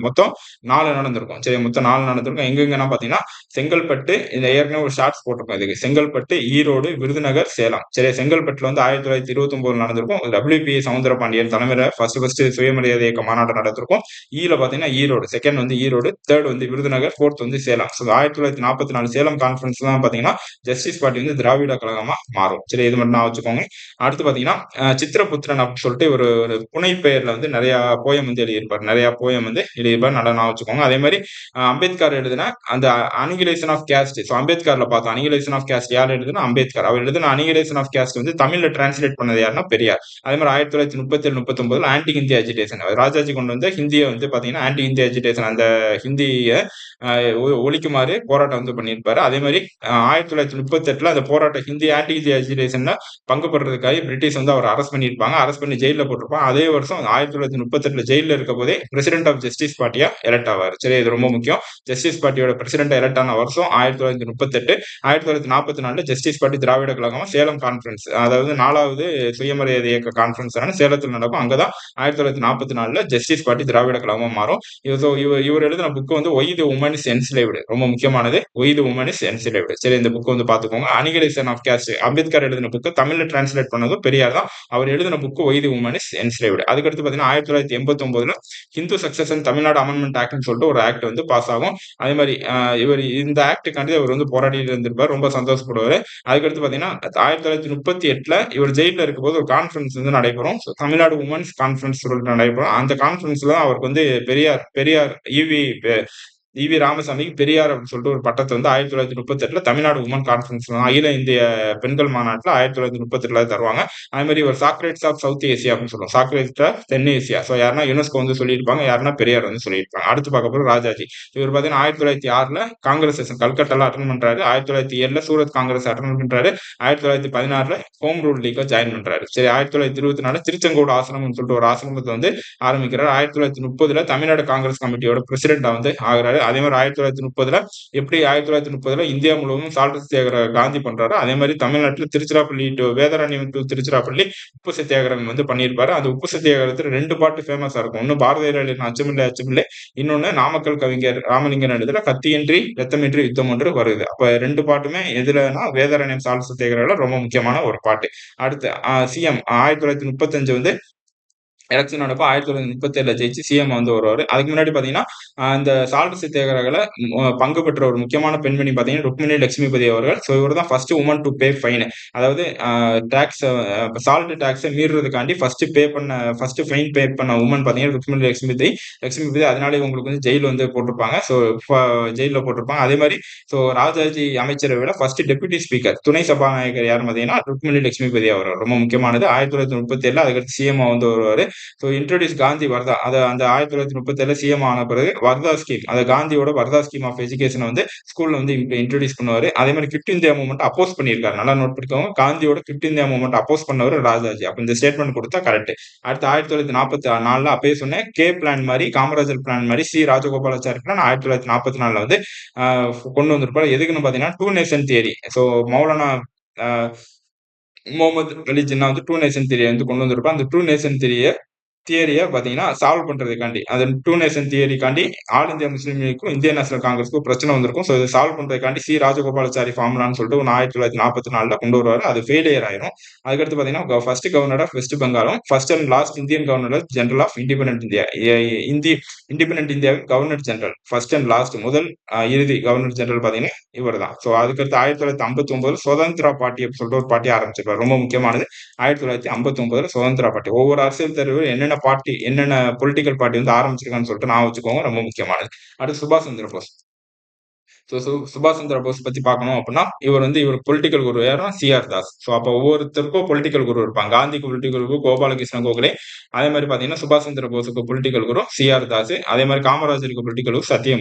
மொத்தம் 4 நடந்திருக்கும். சரி, மொத்தம் 4 நடந்திருக்கும். எங்கெங்கன்னா பாத்தீங்கன்னா செங்கல்பட்டு, இந்த ஏற்கனவே ஒரு ஷார்ட்ஸ் போட்டிருக்கோம் இதுக்கு, செங்கல்பட்டு, ஈரோடு, விருதுநகர், சேலம். சரி, செங்கல்பட்டுல வந்து 1929 நடந்திருக்கும். WPA சவுந்தரபாண்டியன் தலைமையில ஃபர்ஸ்ட் சுயமரியாதை இயக்க மாநாடு நடந்திருக்கும். ஈல பாத்தீங்கன்னா ஈரோடு, செகண்ட் வந்து ஈரோடு, தேர்ட் வந்து விருதுநகர், ஃபோர்த் வந்து சேலம். 1944 சேலம் கான்ஃபரன்ஸ் தான் பாத்தீங்கன்னா ஜஸ்டிஸ் பார்ட்டி வந்து திராவிட கழகமா மாறும். சரி, இது மட்டும் நான் வச்சுக்கோங்க. அடுத்து பாத்தீங்கன்னா சித்திரபுத்திரன் அப்படின்னு சொல்லிட்டு ஒரு புனைப்பெயர்ல வந்து நிறைய போயம் வந்து எழுதியிருப்பார். நல்லா நான் வச்சுக்கோங்க. அதே மாதிரி அம்பேத்கர் எழுதின அந்த அனிகிலேஷன் ஆஃப் கேஸ்ட். ஸோ அம்பேத்கர்ல பார்த்தோம் அனிகிலேஷன் ஆஃப் கேஸ்ட் யார் எழுதுனா அம்பேத்கர். அவர் எழுதின அனிகிலேஷன் ஆஃப் கேஸ்ட் வந்து தமிழ்ல டிரான்ஸ்லேட் பண்ணது யாருன்னா பெரியார். அதே மாதிரி 1937, 39 ஆன்டி ஹிந்தி அஜிடேஷன், ராஜாஜி கொண்டு வந்த ஹிந்தியை வந்து பாத்தீங்கன்னா ஆன்டி ஹிந்தி அஜிடேஷன், அந்த ஹிந்தியை ஒழிக்குமாறு போராட்டம் வந்து பண்ணியிருப்பாரு. அதே மாதிரி 1938ல அந்த போராட்டம் ஹிந்தி ஆன்டி ஹிந்தி அஜிடேஷன்ல பங்கு பண்றதுக்காக பிரிட்டிஷ் வந்து அவர் அரெஸ்ட் பண்ணியிருப்பாங்க. அரெஸ்ட் பண்ணி ஜெயில போட்டிருப்பாங்க. அதே வருஷம் 1938 ஜெயில இருக்க போதே பிரசிடென்ட் ஆஃப் ஜஸ்டிஸ் பார்ட்டியா எலெக்ட் ஆவார். சரி, இது ரொம்ப முக்கியம். ஜஸ்டிஸ் பார்ட்டியோட பிரசிடென்ட் எலெக்ட் ஆன வருஷம் 1938. 1944 justice party Dravida Kazhagam Salem conference, அதாவது 4வது சுயமரியாதை இயக்க கான்ஃபரன்ஸ் சேலத்தில் நடக்கும். அங்கதான் 1944 ஜஸ்டிஸ் பார்ட்டி திராவிட கழகமா மாறும். இவர் எழுதின புக் வந்து why the woman is enslaved, ரொம்ப முக்கியமானது. Why the woman is enslaved. சரி, இந்த புக் வந்து பாத்துக்கோங்க. அனிகிலேஷன் ஆஃப் கேஸ்ட் அம்பேத்கர் எழுதின புக் தமிழ்ல டிரான்ஸ்லேட் பண்ணதும் பெரியார் தான். அவர் எழுதின book Y the woman is என்ஸ்லேவ்டு. அதுக்கடுத்து பாத்தீங்கன்னா 1989ல ஹிந்து சக்சஷன் தமிழ்நாடு அமெண்ட்மெண்ட் ஆக்ட்னு சொல்லிட்டு ஒரு ஆக்ட் வந்து பாஸ் ஆகும். அதே மாதிரி இவர் இந்த ஆக்டுக்காண்டி அவர் வந்து போராடி இருந்திருப்பார், ரொம்ப சந்தோஷப்படுவாரு. அதுக்கடுத்து பாத்தீங்கன்னா 1938ல இவர் ஜெயில இருக்கும் போது ஒரு கான்ஃபரன்ஸ் வந்து நடைபெறும். தமிழ்நாடு உமன்ஸ் கான்ஃபரன்ஸ் சொல்லிட்டு நடைபெறும். அந்த கான்ஃபரன்ஸ்ல தான் அவருக்கு வந்து பெரியார் ஈவி ராமசாமிக்கு பெரியார் அப்படின்னு சொல்லிட்டு ஒரு பட்டத்தை வந்து 1938ல தமிழ்நாடு உமன் கான்ஃபரன்ஸ், அகில இந்திய பெண்கள் மாநாட்டில் 1938ல தருவாங்க. அதே மாதிரி ஒரு சாக்ரேட்ஸ் ஆஃப் சவுத் ஏசியா அப்படின்னு சொல்லுவோம், சாக்ரேட்ஸ் ஆஃப் தென்னிந்தியா. ஸோ யாருன்னா யுனெஸ்கோ வந்து சொல்லியிருப்பாங்க, யாருன்னா பெரியார் வந்து சொல்லியிருப்பாங்க. அடுத்து பார்க்க போறது ராஜாஜி. இவர் பார்த்தீங்கன்னா 1906ல காங்கிரஸ் செஷன் கல்கட்டால அட்டன் பண்றாரு. 1907ல சூரத் காங்கிரஸ் அட்டன் பண்றாரு. 1916ல ஹோம் ரூல் லீக் ஜாயின் பண்றாரு. சரி, 1924 திருச்செங்கோடு ஆசிரமம் சொல்லிட்டு ஒரு ஆசிரமத்தை வந்து ஆரம்பிக்கிறார். 1930ல தமிழ்நாடு காங்கிரஸ் கமிட்டியோட பிரசிடென்டா வந்து ஆகிறாரு. அதே மாதிரி 1930 எப்படி 1930 இந்தியா முழுவதும் சால்ட் சத்தியாகிரகம் காந்தி பண்றாரு, அதே மாதிரி தமிழ்நாட்டில் திருச்சிராப்பள்ளி டு வேதாரண்யம் டு திருச்சிராப்பள்ளி உப்பு சத்தியாகிரகம் பண்ணியிருப்பாரு. அந்த உப்பு சத்தியாகிரகத்துல 2 பாட்டு ஃபேமஸா இருக்கும். ஒண்ணு பாரதியார் எழுதின அச்சமில்லை அச்சமில்லை, இன்னொன்னு நாமக்கல் கவிஞர் ராமலிங்கன் எழுதுற கத்தியின்றி ரத்தமின்றி யுத்தம் ஒன்று வருது. அப்ப 2 பாட்டுமே எதுலன்னா வேதாரண்யம் சால்ட் சத்தியாகிரகம்ல ரொம்ப முக்கியமான ஒரு பாட்டு. அடுத்து சிஎம் 1935 எலெக்ஷன் நடக்கும். 1937 ஜெயிச்சு சிஎம் வருவாரு. அதுக்கு முன்னாடி பாத்தீங்கன்னா இந்த சால்ட் சத்தியாகிரகல பங்கு பெற்ற ஒரு முக்கியமான பெண்மணி பாத்தீங்கன்னா ருக்மிணி லட்சுமிபதி அவர்கள். ஸோ இவர் தான் first woman to pay fine. அதாவது டாக்ஸ் சால்ட் டாக்ஸை மீறுறதுக்காண்டி ஃபர்ஸ்ட் ஃபைன் பே பண்ண உமன் பாத்தீங்கன்னா ருக்மிணி லட்சுமிபதி. அதனால உங்களுக்கு ஜெயில் போட்டிருப்பாங்க. ஸோ ஜெயில போட்டிருப்பாங்க. அதே மாதிரி ஸோ ராஜாஜி அமைச்சரவையில ஃபர்ஸ்ட் டெபுட்டி ஸ்பீக்கர் துணை சபாநாயகர் யார் பாத்தீங்கன்னா ருக்மிணி லட்சுமிபதி அவர்கள். ரொம்ப முக்கியமானது. 1937 அதுக்கடுத்து சிஎம் வருவாரு. ஸோ இன்ட்ரோடியூஸ் காந்தி வர்தா, அதை அந்த 1937 சிஎம் ஆன பிறகு வர்தா ஸ்கீம், அந்த காந்தியோட வர்தா ஸ்கீம் ஆஃப் எஜுகேஷனை ஸ்கூல்ல இன்ட்ரோடியூஸ் பண்ணுவாரு. அதே மாதிரி கிட் இந்தியா மூவ்மெண்ட் அப்போஸ் பண்ணியிருக்காரு. நல்லா நோட் பண்ணிக்கோங்க. காந்தியோட கிட் இந்தியா மூவ்மெண்ட் அப்போஸ் பண்ணவர் ராஜாஜி. அப்ப இந்த ஸ்டேட்மெண்ட் கொடுத்தா கரெக்ட். அடுத்து 1944 அப்பயே சொன்னேன், கே பிளான் மாதிரி காமராஜர் பிளான் மாதிரி சி ராஜகோபாலாச்சாரி பிளான் 1944 கொண்டு வந்திருப்பாரு. எதுக்குன்னு பாத்தீங்கன்னா two nation theory. So Maulana Muhammad Ali Jinnah two nation தியரியை கொண்டு வந்திருப்பார். அந்த டூ நேஷன் தியரியை பாத்தீங்கன்னா சால்வ் பண்றதுக்காண்டி, அந்த டூ நேஷன் தியரிக்காண்டி ஆல் இந்தியா முஸ்லீம் லீக்கும் இந்தியன் நேஷனல் காங்கிரஸ்க்கும் பிரச்சனை வந்திருக்கும். ஸோ இதை சால்வ் பண்றதுக்காண்டி சி ராஜகோபாலாச்சாரி ஃபார்முலான்னு சொல்லிட்டு 1944 கொண்டு வருவாரு. அது ஃபெயிலியர் ஆயிரும். அதுக்கடுத்து பாத்தீங்கன்னா ஃபர்ஸ்ட் கவர்னர் ஆஃப் வெஸ்ட் பெங்காலும் first and last Indian governor general of independent India, independent இந்தியாவின் governor general first and last இறுதி கவர்னர் ஜெனரல் பாத்தீங்கன்னா இவர் தான். ஸோ அதுக்கடுத்து 1959 சுதந்திரா பார்ட்டி அப்படின்னு சொல்லிட்டு ஒரு பார்ட்டி ஆரம்பிச்சிருப்பாரு. ரொம்ப முக்கியமானது. 1959 சுதந்திரா பார்ட்டி. ஒவ்வொரு அரசியல் தலைவர் என்னென்ன பொலிட்டிக்கல் பார்ட்டி ஆரம்பிச்சிருக்கான்னு சொல்லிட்டு நான் வச்சுக்கோங்க. ரொம்ப முக்கியமானது. அடுத்து சுபாஷ் சந்திர போஸ். சுபாஷ் சந்திர போஸ் பத்தி பார்க்கணும் அப்படின்னா இவர் பொலிட்டிக்கல் குரு யாருன்னா சிஆர் தாஸ். ஸோ அப்போ ஒவ்வொருத்தருக்கும் பொலிட்டிக்கல் குரு இருப்பாங்க. காந்திக்கு பொலிட்டிக்கல் குரு கோபாலகிருஷ்ண கோகலே. அதே மாதிரி பாத்தீங்கன்னா சுபாஷ் சந்திர போஸுக்கு பொலிட்டிக்கல் குரு சிஆர் தாஸ். அதே மாதிரி காமராஜருக்கு பொலிட்டிக்கல் குரு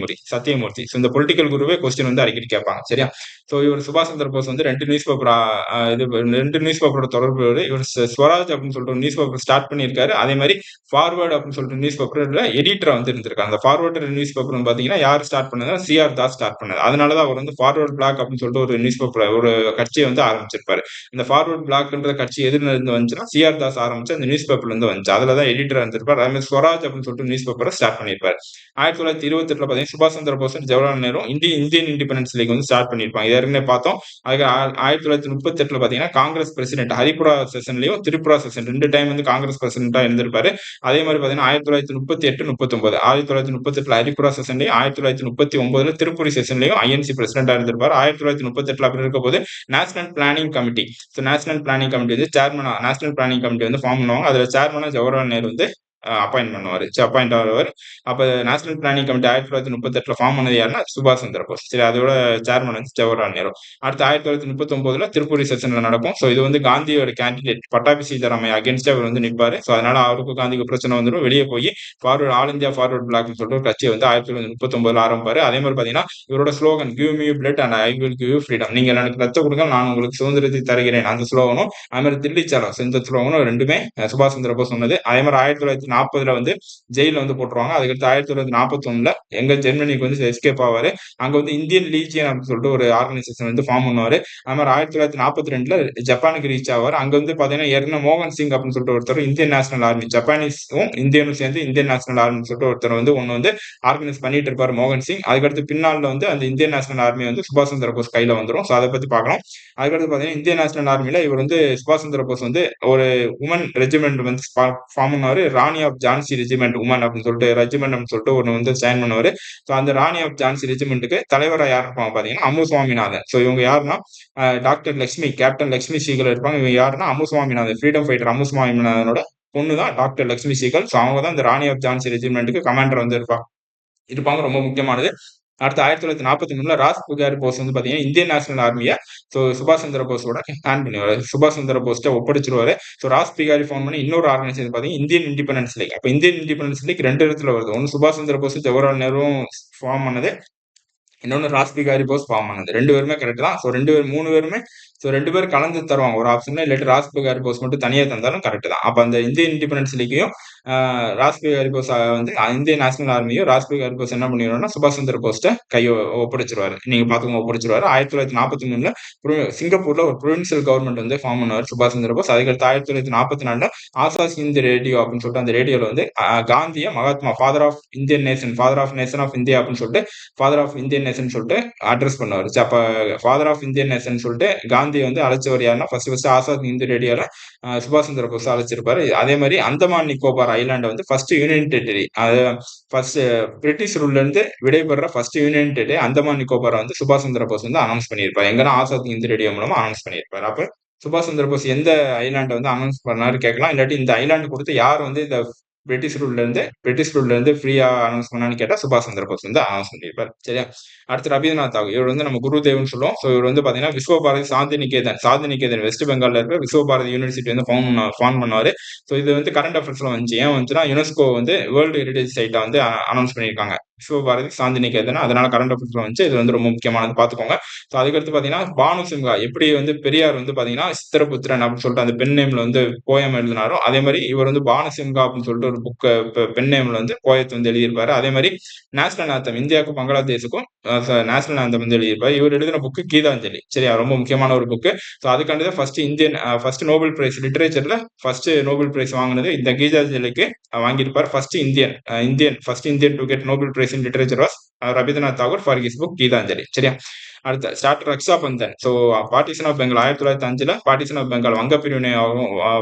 சத்தியமூர்த்தி. ஸோ இந்த பொலிட்டிக்கல் குருவே கொஸ்டின் அடிக்கடி கேட்பாங்க. சரியா? ஸோ இவர் சுபாஷ் சந்திர போஸ் 2 நியூஸ் பேப்பரோட தொடர்பு. இவர் ஸ்வராஜ் அப்படின்னு சொல்லிட்டு ஒரு நியூஸ் பேப்பர் ஸ்டார்ட் பண்ணியிருக்காரு. அதே மாதிரி ஃபார்வர்ட் அப்படின்னு சொல்லிட்டு நியூஸ் பேப்பர்ல எடிட்டரா இருந்திருக்காங்க. அந்த ஃபார்வர்ட் நியூஸ் பேப்பர் பாத்தீங்கன்னா யார் ஸ்டார்ட் பண்ணதா சிஆர் தாஸ் ஸ்டார்ட் பண்ணது. அதனாலதான் அவர் ஃபார்வர்ட் பிளாக் அப்படின்னு சொல்லிட்டு ஒரு நியூஸ் பேப்பர் ஒரு கட்சியை ஆரம்பிச்சிருப்பாரு. இந்த ஃபார்வர்ட் பிளாக்ன்ற கட்சி எதுல இருந்து வந்துச்சுன்னா சிஆர் தாஸ் ஆரம்பிச்சு அந்த நியூஸ் பேப்பர்ல இருந்து வந்துச்சு. அதுலதான் எடிட்டரா இருந்திருப்பாரு. அதே மாதிரி ஸ்வராஜ் அப்படின்னு சொல்லிட்டு நியூஸ் பேப்பரை ஸ்டார்ட் பண்ணிருப்பாரு. 1928 பாத்தீங்கன்னா சுபாஷ் Chandra Bose Jawaharlal Nehru Indian independence league start பண்ணிருப்பாங்க. இதை ஏற்கனவே பார்த்தோம். அதுக்கு 1938 பாத்தீங்கன்னா காங்கிரஸ் பிரசிடென்ட் ஹரிபுரா செஷன்லயும் திரிபுரா செஷன் 2 டைம் காங்கிரஸ் பிரசிடென்டா இருந்திருப்பாரு. அதே மாதிரி பாத்தீங்கன்னா 1938 39 1938 ஹரிபுரா செஷன்லயும் 1939 திருப்புரி செஷன்லயும் ஐஎன்சி பிரசிடென்டா இருந்திருப்பாரு. 1938 அப்படி இருக்க போது national planning committee. National planning committee சேர்மனா நேஷனல் பிளானிங் கமிட்டி ஃபார்ம் பண்ணுவாங்க. அதுல சேர்மனா ஜவஹர்லால் நேரு அப்பாயிண்ட் பண்ணுவாரு. அப்பாயிண்ட் ஆவார். அப்ப நேஷனல் பிளானிங் கமிட்டி 1938 ஃபார்ம் பண்ணது யாருன்னா சுபாஷ் சந்திர போஸ். சரி, அதோட சேர்மன் ஜவஹர்லால் நேரு. அடுத்து 1939 திருப்பூரி செஷன்ல நடக்கும். ஸோ இது காந்தியோட கேண்டிடேட் பட்டாபி சீதாராமையா அகேன்ஸ்டா இவர் நிற்பாரு. ஸோ அதனால அவருக்கு காந்திக்கு பிரச்சனை வந்துடும். வெளியே போய் ஃபார்வர்ட் ஆல் இந்தியா ஃபார்வர்ட் பிளாக்னு சொல்லிட்டு ஒரு கட்சியை 1939 ஆரம்பிப்பாரு. அதே மாதிரி பாத்தீங்கன்னா இவரோட slogan give me blood and I will give you freedom. நீங்க எனக்கு ரத்தம் கொடுங்க, நான் உங்களுக்கு சுதந்திரத்தை தருகிறேன். அந்த ஸ்லோகனும் அதே மாதிரி தில்லி சலம் இந்த ஸ்லோகனும் ரெண்டுமே சுபாஷ் சந்திர போஸ் சொன்னது. அதே மாதிரி 1940 ஜெயில போட்டுருவாங்க. அதுக்கடுத்து 1941 எங்க ஜெர்மனிக்கு எஸ்கேப் ஆவாரு. அங்க இந்தியன் லீஜியன் அப்படின்னு சொல்லிட்டு ஒரு ஆர்கனைசேஷன் ஃபார்ம் பண்ணுவாரு. அது மாதிரி 1942 ஜப்பானுக்கு ரீச் ஆவார். அங்க பாத்தீங்கன்னா ஏற்கனவே மோகன் சிங் அப்படின்னு சொல்லிட்டு ஒருத்தர் இந்தியன் நேஷனல் ஆர்மி, ஜப்பானீஸும் இந்தியனும் சேர்ந்து இந்தியன் நேஷனல் ஆர்மி சொல்லிட்டு ஒருத்தர் ஒன்னு ஆர்கனைஸ் பண்ணிட்டு இருப்பாரு மோகன் சிங். அதுக்கடுத்து பின்னால அந்த இந்தியன் நேஷனல் ஆர்மி சுபாஷ் சந்திர போஸ் கையில வந்துடும். ஸோ அதை பத்தி பார்க்கலாம். அதுக்கடுத்து பாத்தீங்கன்னா இந்தியன் நேஷனல் ஆர்மியில இவர் சுபாஷ் சந்திர போஸ் ஒரு உமன் ரெஜிமெண்ட் ஃபார்ம் பண்ணுவாரு. ராணி ஆஃப் ஜான்சி ரெஜிமெண்ட் உமன் அப்படின்னு சொல்லிட்டு ரெஜிமெண்ட் அப்படின்னு சொல்லிட்டு ஒன்று ஜாயின் பண்ணுவாரு. ஸோ அந்த ராணி ஆஃப் ஜான்சி ரெஜிமெண்ட்டுக்கு தலைவராக யார் இருப்பாங்க பாத்தீங்கன்னா அம்மு சுவாமிநாதன். ஸோ இவங்க யாருன்னா டாக்டர் லட்சுமி, கேப்டன் லட்சுமி சீகல் இருப்பாங்க. இவங்க யாருன்னா அம்மு சுவாமிநாதன், ஃப்ரீடம் ஃபைட்டர் அம்மு சுவாமிநாதனோட பொண்ணு தான் டாக்டர் லட்சுமி சீகல். ஸோ அவங்க தான் இந்த ராணி ஆஃப் ஜான்சி ரெஜிமெண்ட்டுக்கு கமாண்டர் இருப்பாங்க. ரொம்ப முக்கியமானது. அடுத்து 1943 ராஸ் பிகாரி போஸ் பாத்தீங்கன்னா இந்தியன் நேஷனல் ஆர்மியை சுபாஷ் சந்திர போஸோட ஹேண்ட் பண்ணுவாரு. சுபாஷ் சந்திர போஸ் ஒப்படைச்சிருவாரு. ராஸ் பிகாரி ஃபார்ம் பண்ணி இன்னொரு ஆர்கனைசேஷன் பாத்தீங்கன்னா இந்தியன் இண்டிபெண்டன்ஸ் லீக். அப்ப இந்தியன் இண்டிபெண்டன்ஸ் லீக் 2 இடத்துல வருது. ஒன்னு சுபாஷ் சந்திர போஸ் ஜவஹர்லால் நேரு ஃபார்ம் பண்ணது. இன்னொன்னு ராஸ்பிகாரி போஸ் ஃபார்ம் பண்ணது. 2 பேருமே கரெக்ட் தான். ஸோ 2 பேர் 3 பேருமே 2 பேரும் கலந்து தருவாங்க. ஒரு ஆப்ஷன்ல இல்லாட்டி ராஸ்பிகாரி போஸ் மட்டும் தனியா தந்தாலும் கரெக்ட் தான். அப்ப அந்த இந்தியன் இண்டிபெண்டன்ஸ் லீக்கையும் ராஸ்பிகாரி போஸ் வந்து இந்தியன் நேஷனல் ஆர்மியும் ராஸ்பிகாரி போஸ் என்ன பண்ணிடுவாருன்னா சுபாஷ் சந்திர போஸ்ட ஒப்படைச்சிருவாரு. நீங்க பாத்துக்கோங்க ஒப்படைச்சிருவாரு. 1943ல சிங்கப்பூர்ல ஒரு ப்ரொவின்சியல் கவர்மெண்ட் வந்து ஃபார்ம் பண்ணுவார் சுபாஷ் சந்திர போஸ். அதுக்கடுத்து 1944ல ஆசாத் ஹிந்த் ரேடியோ அப்படின்னு சொல்லிட்டு அந்த ரேடியோல வந்து காந்திய Mahatma father of Indian nation, father of nation of India அப்படின்னு சொல்லிட்டு ஃபாதர் ஆஃப் இந்தியன் நேஷன் சொல்லிட்டு அட்ரஸ் பண்ணுவார். அப்ப ஃபாதர் ஆஃப் இந்தியன் நேஷன் சொல்லிட்டு காந்தி வந்து அழைச்சவர் யாருன்னா ஃபர்ஸ்ட் ஆசாத் ஹிந்து ரேடியோல சுபாஷ் சந்திர போஸ் அழைச்சிருப்பாரு. அதே மாதிரி அந்தமான் நிக்கோபார் ஐலாண்டை வந்து ஃபர்ஸ்ட் யூனியன் டெரிட்டரி, அது ஃபர்ஸ்ட் பிரிட்டிஷ் ரூல்ல இருந்து விடைபெற first union territory Andaman Nicobar வந்து சுபாஷ் சந்திர போஸ் வந்து அனௌன்ஸ் பண்ணியிருப்பாரு. எங்கன்னா ஆசாத் ஹிந்து ரேடியோ மூலமா அனௌன்ஸ் பண்ணியிருப்பாரு. அப்ப சுபாஷ் சந்திர போஸ் எந்த ஐலாண்டை வந்து அனௌன்ஸ் பண்ணாரு கேட்கலாம். இல்லாட்டி இந்த ஐலாண்டு கொடுத்து யார் வந்து இந்த பிரிட்டிஷ் ரூல்ல இருந்து ஃப்ரீயா அனௌன்ஸ் பண்ணான்னு கேட்டா சுபாஷ் சந்திர போஸ் வந்து அனௌன்ஸ் பண்ணியிருப்பாரு. சரியா? அடுத்து ரவீந்திரநாத் தாகூர். இவர் வந்து நம்ம குருதேவ்னு சொல்லுவோம். ஸோ இவர் வந்து பாத்தீங்கன்னா விஸ்வபாரதி சாந்திநிகேதன் வெஸ்ட் பெங்கால்ல இருக்க விஸ்வபாரதி யூனிவர்சிட்டி வந்து ஃபார்ம் பண்ணுவாரு. ஸோ இது வந்து கரண்ட் அஃபேர்ஸ்ல வந்துச்சு. ஏன் வந்துச்சுன்னா யுனெஸ்கோ வந்து வேர்ல்டு ஹெரிடேஜ் சைட்டை வந்து அனௌன்ஸ் பண்ணியிருக்காங்க. விஸ்வபாரதி சாந்திநிகேதன், அதனால கரண்ட் அஃபேர்ஸ்ல வந்துச்சு. இது வந்து ரொம்ப முக்கியமானது பாத்துக்கோங்க. ஸோ அதுக்கடுத்து பாத்தீங்கன்னா பானு சிம்ஹா, எப்படி வந்து பெரியார் வந்து பாத்தீங்கன்னா சித்திரபுத்திரன் அப்படின்னு சொல்லிட்டு அந்த பெண் நேம்ல வந்து போயம் எழுதினாரோ அதே மாதிரி இவர் வந்து பானு சிம்ஹா அப்படின்னு சொல்லிட்டு ஒரு புக் பெண் நேம்ல வந்து போயத்தை வந்து எழுதியிருப்பாரு. அதே மாதிரி நேஷனல் ஆந்தம் இந்தியாவுக்கும் பங்களாதேஷுக்கும் நேஷனல் ஆந்தம் வந்து எழுதியிருப்பாரு. இவர் எழுதின புக்கு கீதாஞ்சலி. சரியா? ரொம்ப முக்கியமான ஒரு புக்கு. ஸோ அதுக்காண்டி ஃபர்ஸ்ட் நோபல் பிரைஸ் லிட்டரேச்சர்ல ஃபர்ஸ்ட் நோபல் பிரைஸ் வாங்கினது இந்த கீதாஞ்சலிக்கு வாங்கியிருப்பார். First Indian to get Nobel prize in literature was Rabindranath Tagore for his book Gitanjali. சரியா? அடுத்த start Raksha Bandhan. So partition of Bengal 1905ல பார்ட்டிஷன் ஆஃப் பெங்கால் வங்க பிரிவினை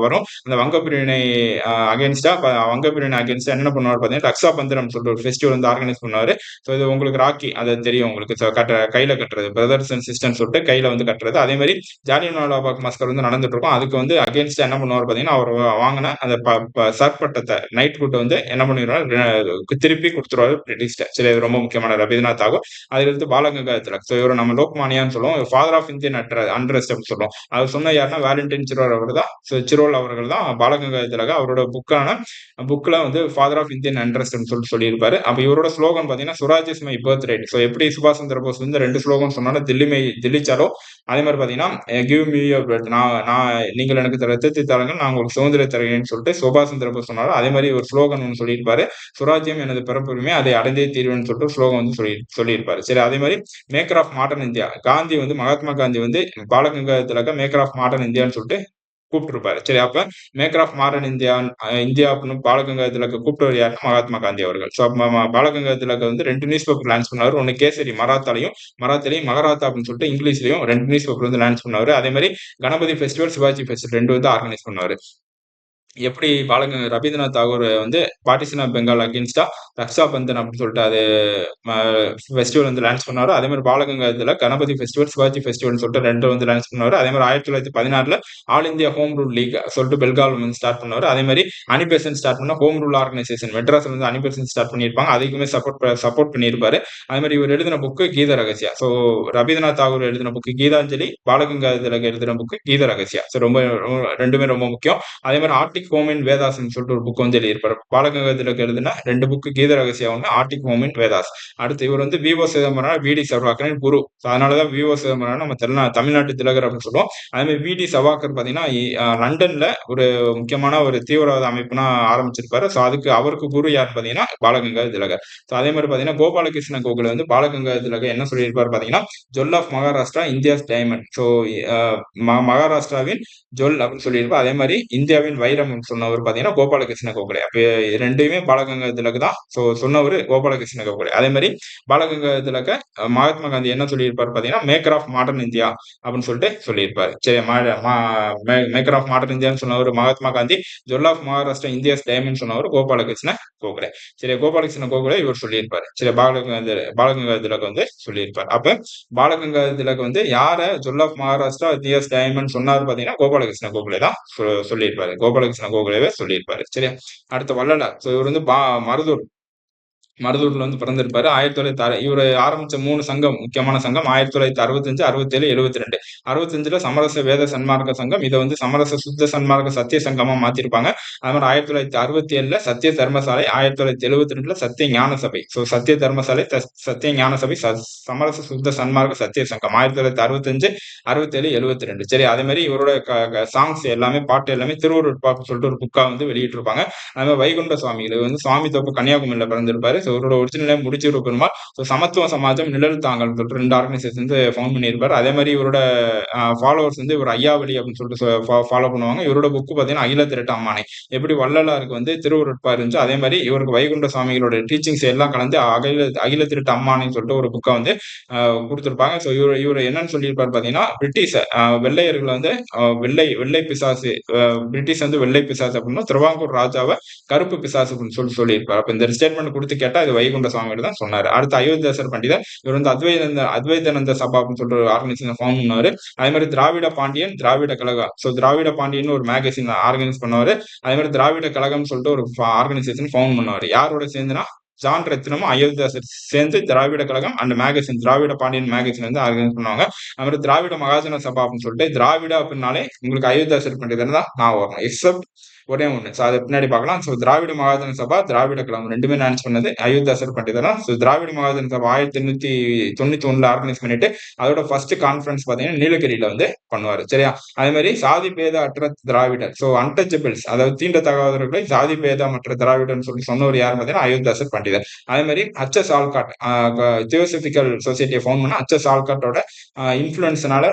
வரும். அந்த வங்க பிரிவினை அகேன்ஸ்டா என்ன பண்ணுவார் பார்த்தீங்கன்னா ரக்ஷா பந்தனம் சொல்லிட்டு ஒரு ஃபெஸ்டிவல் வந்து ஆர்கனைஸ் பண்ணுவாரு. ஸோ இது உங்களுக்கு ராக்கி அது தெரியும் உங்களுக்கு, கையில கட்டுறது, பிரதர்ஸ் அண்ட் சிஸ்டர்ஸ் சொல்லிட்டு கையில வந்து கட்டுறது. அதே மாதிரி ஜாலியன்வாலாபாக் மஸ்கர் வந்து நடந்துட்டு இருக்கும். அதுக்கு வந்து அகேன்ஸ்டா என்ன பண்ணுவார் பார்த்தீங்கன்னா அவர் வாங்கின அந்த சர்பட்டத்தை நைட் குட்டை வந்து என்ன பண்ணிடுவார் திருப்பி கொடுத்துருவாரு பிரிட்டிஷ்ட. சரி, இது ரொம்ப முக்கியமான ரவீந்திரநாத் தாகூர். அதுக்கடுத்து பாலகங்காதர திலக். ஸோ இவர் நம்ம லோக்மானியான்னு சொல்லுவோம். ஃபாதர் ஆஃப் இந்தியன் அண்ட்ரஸ்ட் அப்படின்னு சொல்லுவோம். அவர் சொன்ன யாருன்னா வேலண்டைன் சிரோல் அவர்கள் தான் பாலகங்காதர திலக். அவரோட புக்ல வந்து ஃபாதர் ஆஃப் இந்தியன் அண்ட்ரஸ்ட் சொல்லிட்டு சொல்லியிருப்பாரு. அப்ப இவரோட ஸ்லோகன் பாத்தீங்கன்னா Suraj is my birth right. So எப்படி சுபாஷ் சந்திர போஸ் வந்து 2 ஸ்லோகன் சொன்னாலும் தில்லி சாலோ, அதே மாதிரி பாத்தீங்கன்னா கிவ் மீ யுவர் பிரெத், நீங்கள் எனக்கு ரத்தத்தை தாருங்கள் நான் உங்களுக்கு சுதந்திரம் தருகிறேன்னு சொல்லிட்டு சுபாஷ் சந்திர போஸ் சொன்னாலும் அதே மாதிரி ஒரு ஸ்லோகன் ஒன்று சொல்லியிருப்பாரு. சுராஜ்யம் எனது பிறப்புரிமை, அதை அடைந்தே தீர்வேன்னு சொல்லிட்டு ஸ்லோகம் வந்து சொல்லியிருப்பாரு. சரி, அதே மாதிரி maker of modern India Gandhi வந்து மகாத்மா காந்தி வந்து Balagangadhara Tilak maker of modern இந்தியான்னு சொல்லிட்டு கூப்பிட்டுருப்பாரு. சரி, அப்ப மேக்கர் ஆஃப் மாடர்ன் இந்தியா அப்படின்னு பாலகங்காதர திலக கூப்பிட்டவர் யாரு? மகாத்மா காந்தி அவர்கள். ஸோ பாலகங்காதர திலக வந்து 2 நியூஸ் பேப்பர் லான்ச் பண்ணாரு. ஒன்னு கேசரி மராத்தாலையும் மகாராத்தா அப்படின்னு சொல்லிட்டு இங்கிலீஷ்லயும் 2 நியூஸ் பேப்பர் வந்து லான்ச் பண்ணாரு. அதே மாதிரி கணபதி ஃபெஸ்டிவல், சிவாஜி ஃபெஸ்டிவல் 2 வந்து ஆர்கனைஸ் பண்ணாரு. எப்படி ரவீந்திரநாத் தாகூர் வந்து பார்ட்டிஷன் ஆஃப் பெங்கால் அகேன்ஸ்டா ரக்ஷா பந்தன் அப்படின்னு சொல்லிட்டு அது ஃபெஸ்டிவல் வந்து லான்ச் பண்ணாரு. அதே மாதிரி பாலகங்காதரத்துல கணபதி ஃபெஸ்டிவல், சிவாஜி ஃபெஸ்டிவல் சொல்லிட்டு 2 வந்து லான்ச் பண்ணாரு. அதே மாதிரி 1916ல all India home rule league சொல்லிட்டு பெல்கால் வந்து ஸ்டார்ட் பண்ணாரு. அதே மாதிரி அனிபெசன்ட் ஸ்டார்ட் பண்ண ஹோம் ரூல் ஆர்கனைசேஷன் மெட்ராஸ்ல வந்து அனிபெசன்ட் ஸ்டார்ட் பண்ணியிருப்பாங்க. அதுக்குமே சப்போர்ட் பண்ணியிருப்பாரு. அதே மாதிரி இவர் எழுதின புக்கு கீத ரகசியா. ஸோ ரவீந்திரநாத் தாகூர் எழுதின புக்கு கீதாஞ்சலி, பாலகங்காதர எழுதின புக்கு கீத ரகசியா. ஸோ ரெண்டுமே ரொம்ப முக்கியம். அதே மாதிரி ஆர்டிக் ஹோமின் வேதாஸ் சொல்லிட்டு ஒரு புக் வந்து எழுதியிருப்பாரு. பாலகங்கத்திற்கு எழுதின 2 புக்கு கீத ரகசியம் ஒன்று, ஆர்டிக் ஹோமின் வேதாஸ். அடுத்து இவர் வந்து வி.ஓ. சிதம்பரம், வி.டி. சவர்கரின் குரு. அதனாலதான் வி.ஓ. சிதம்பரம் நம்ம தமிழ்நாட்டு திலகர் அப்படின்னு சொல்லுவோம். அதே மாதிரி வி.டி. சவாக்கர் பாத்தீங்கன்னா லண்டன்ல ஒரு முக்கியமான ஒரு தீவிரவாத அமைப்புனா ஆரம்பிச்சிருப்பாரு. ஸோ அவருக்கு குரு யாருன்னு பாத்தீங்கன்னா பாலகங்காதர திலகர். ஸோ அதே மாதிரி பாத்தீங்கன்னா கோபாலகிருஷ்ண கோகுல வந்து பாலகங்காதர திலகர் என்ன சொல்லியிருப்பாரு பாத்தீங்கன்னா jewel of Maharashtra India's diamond. So மகாராஷ்டிராவின் ஜொல் அப்படின்னு சொல்லியிருப்பார். அதே மாதிரி இந்தியாவின் வைரம் சொன்னவர் பாத்தீங்கன்னா கோபாலகிருஷ்ண கோகலே. அப்ப 2மே பாலகங்காதர திலக் தான். சொன்னவர் கோபாலகிருஷ்ண கோகலே. அதே மாதிரி பாலகங்காதர திலக மகாத்மா காந்தி என்ன சொல்லியிருப்பாரு பாத்தீங்கன்னா மேக்கர் ஆஃப் மாடர்ன் இந்தியா அப்படின்னு சொல்லிட்டு சொல்லியிருப்பாரு. சரி, மேக்கர் ஆஃப் மாடர்ன் இந்தியான்னு சொன்னவர் Mahatma Gandhi, jewel of Maharashtra India's diamond சொன்னவர் கோபாலகிருஷ்ண கோகலே. சரி, கோபாலகிருஷ்ண கோகலே இவர் சொல்லியிருப்பாரு. சரி, பாலகங்காதர திலக் வந்து சொல்லியிருப்பாரு. அப்ப பாலகங்காதர திலக் வந்து யார ஜொல் ஆஃப் மகாராஷ்டிரா இந்தியாஸ் டைமண்ட் சொன்னார் பாத்தீங்கன்னா கோபாலகிருஷ்ண கோகலே தான் சொல்லியிருப்பாரு. கோபாலகிருஷ்ண கோகலேவே சொல்லியிருப்பாரு. சரியா? அடுத்த வள்ளலார். இவர் வந்து மருதூர் மருதூர்ல வந்து பிறந்திருப்பாரு. 1906 இவரு ஆரம்பிச்ச 3 சங்கம், முக்கியமான சங்கம் 1965, 67, 72. 65ல சமரச வேத சன்மார்க்க சங்கம். இத வந்து சமரச சுத்த சன்மார்க்க சத்திய சங்கமா மாத்திருப்பாங்க. அது மாரி 1967ல சத்திய தர்மசாலை, 1972ல சத்திய ஞான சபை. சத்திய தர்மசாலை, சத்திய ஞான சபை, சமரச சுத்த சன்மார்க்க சத்திய சங்கம். 1965, 67, 72. சரி, அதே மாரி இவரோட சாங்ஸ் எல்லாமே, பாட்டு எல்லாமே திருவருட்பான்னு சொல்லிட்டு ஒரு புக்கா வந்து வெளியிட்டிருப்பாங்க. அது மாரி வைகுண்ட சுவாமிகள் இவர் வந்து சுவாமி தோப்பு கன்னியாகுமரியில பிறந்திருப்பாரு. இவரோட ஒரிஜினல் நேம் முடிச்சூர் பெருமாள். சமத்துவ சமாஜம், நிழல் தாங்கல்னு சொல்லிட்டு 2 ஆர்கனைசேஷன் வந்து ஃபவுண்ட் பண்ணியிருப்பாரு. அதே மாரி இவரோட ஃபாலோவர்ஸ் வந்து இவர் ஐயாவளி அப்படின்னு சொல்லிட்டு ஃபாலோ பண்ணுவாங்க. இவரோட புக் பார்த்தீங்கன்னா அகில திரட்டு அம்மானை. எப்படி வள்ளலாருக்கு வந்து திருவருட்பா இருந்துச்சு, அதே மாதிரி இவருக்கு வைகுண்ட சுவாமிகளோட டீச்சிங்ஸ் எல்லாம் கலந்து அகில திரட்டு அம்மானைன்னு சொல்லிட்டு ஒரு புக்கை வந்து கொடுத்திருப்பாங்க. ஸோ இவர் என்னன்னு சொல்லியிருப்பாரு பார்த்தீங்கன்னா, பிரிட்டிஷ் வெள்ளையர்களை வந்து வெள்ளை வெள்ளை பிசாசு, பிரிட்டிஷ் வந்து வெள்ளை பிசாசு அப்படின்னா திருவாங்கூர் ராஜாவை கருப்பு பிசாசு அப்படின்னு சொல்லியிருப்பார். அப்ப இந்த ஸ்டேட்மெண்ட் கொடுத்து கேட்டா இது வைகுண்ட சுவாமிகள் தான் சொன்னாரு. அடுத்து அயோத்தியாசர் பண்டிதர், இவர் வந்து அத்வைதானந்த சபா அப்படின்னு சொல்லிட்டு ஒரு ஆர்கனைசேஷன் ஃபவுண்ட் பண்ணாரு. அதே மாதிரி திராவிட பாண்டியன், திராவிட கழகம். திராவிட பாண்டியன் ஒரு மேகசின் ஆர்கனைஸ் பண்ணுவாரு. அதே மாதிரி திராவிட கழகம் சொல்லிட்டு ஒரு ஆர்கனைசேஷன் ஃபவுண்ட் பண்ணுவாரு. யாரோட சேர்ந்துனா ஜான் ரத்னமும் அயோத்தியாசர் சேர்ந்து Dravida Kazhagam and magazine, Dravida Pandian magazine வந்து ஆர்கனைஸ் பண்ணுவாங்க. அது மாதிரி திராவிட மகாஜன சபா அப்படின்னு சொல்லிட்டு, திராவிட அப்படின்னாலே உங்களுக்கு அயோத்தியாசர் பண்டிதர் தான் நான் வரணும், எக்ஸப்ட் ஒரே ஒண்ணு. அதை பின்னாடி பார்க்கலாம். திராவிட மகாஜன சபா, திராவிட கழகம் ரெண்டுமே நான் சொன்னது அயோத்தியாசர் பண்டிதர் தான். திராவிட மகாஜன சபா 1891ல ஆர்கனைஸ் பண்ணிட்டு அதோட ஃபர்ஸ்ட் கான்ஃபரன்ஸ் பாத்தீங்கன்னா நீலகிரியில வந்து பண்ணுவாரு. சரியா? அதே மாதிரி சாதி பேத அற்ற திராவிடர், அன்டச்சபிள்ஸ், அதாவது தீண்டத்தகாதவர்களை சாதி பேதமற்ற திராவிடர்னு சொல்லி சொன்னவர் யார் பார்த்தீங்கன்னா அயோத்தியாசர் பண்டிதர். அதே மாதிரி HS ஆல்காட், தியோசபிக்கல் சொசைட்டியை ஃபவுண்ட் பண்ண HS ஆல்காட்டோட இன்ஃபுளுன்ஸ்னால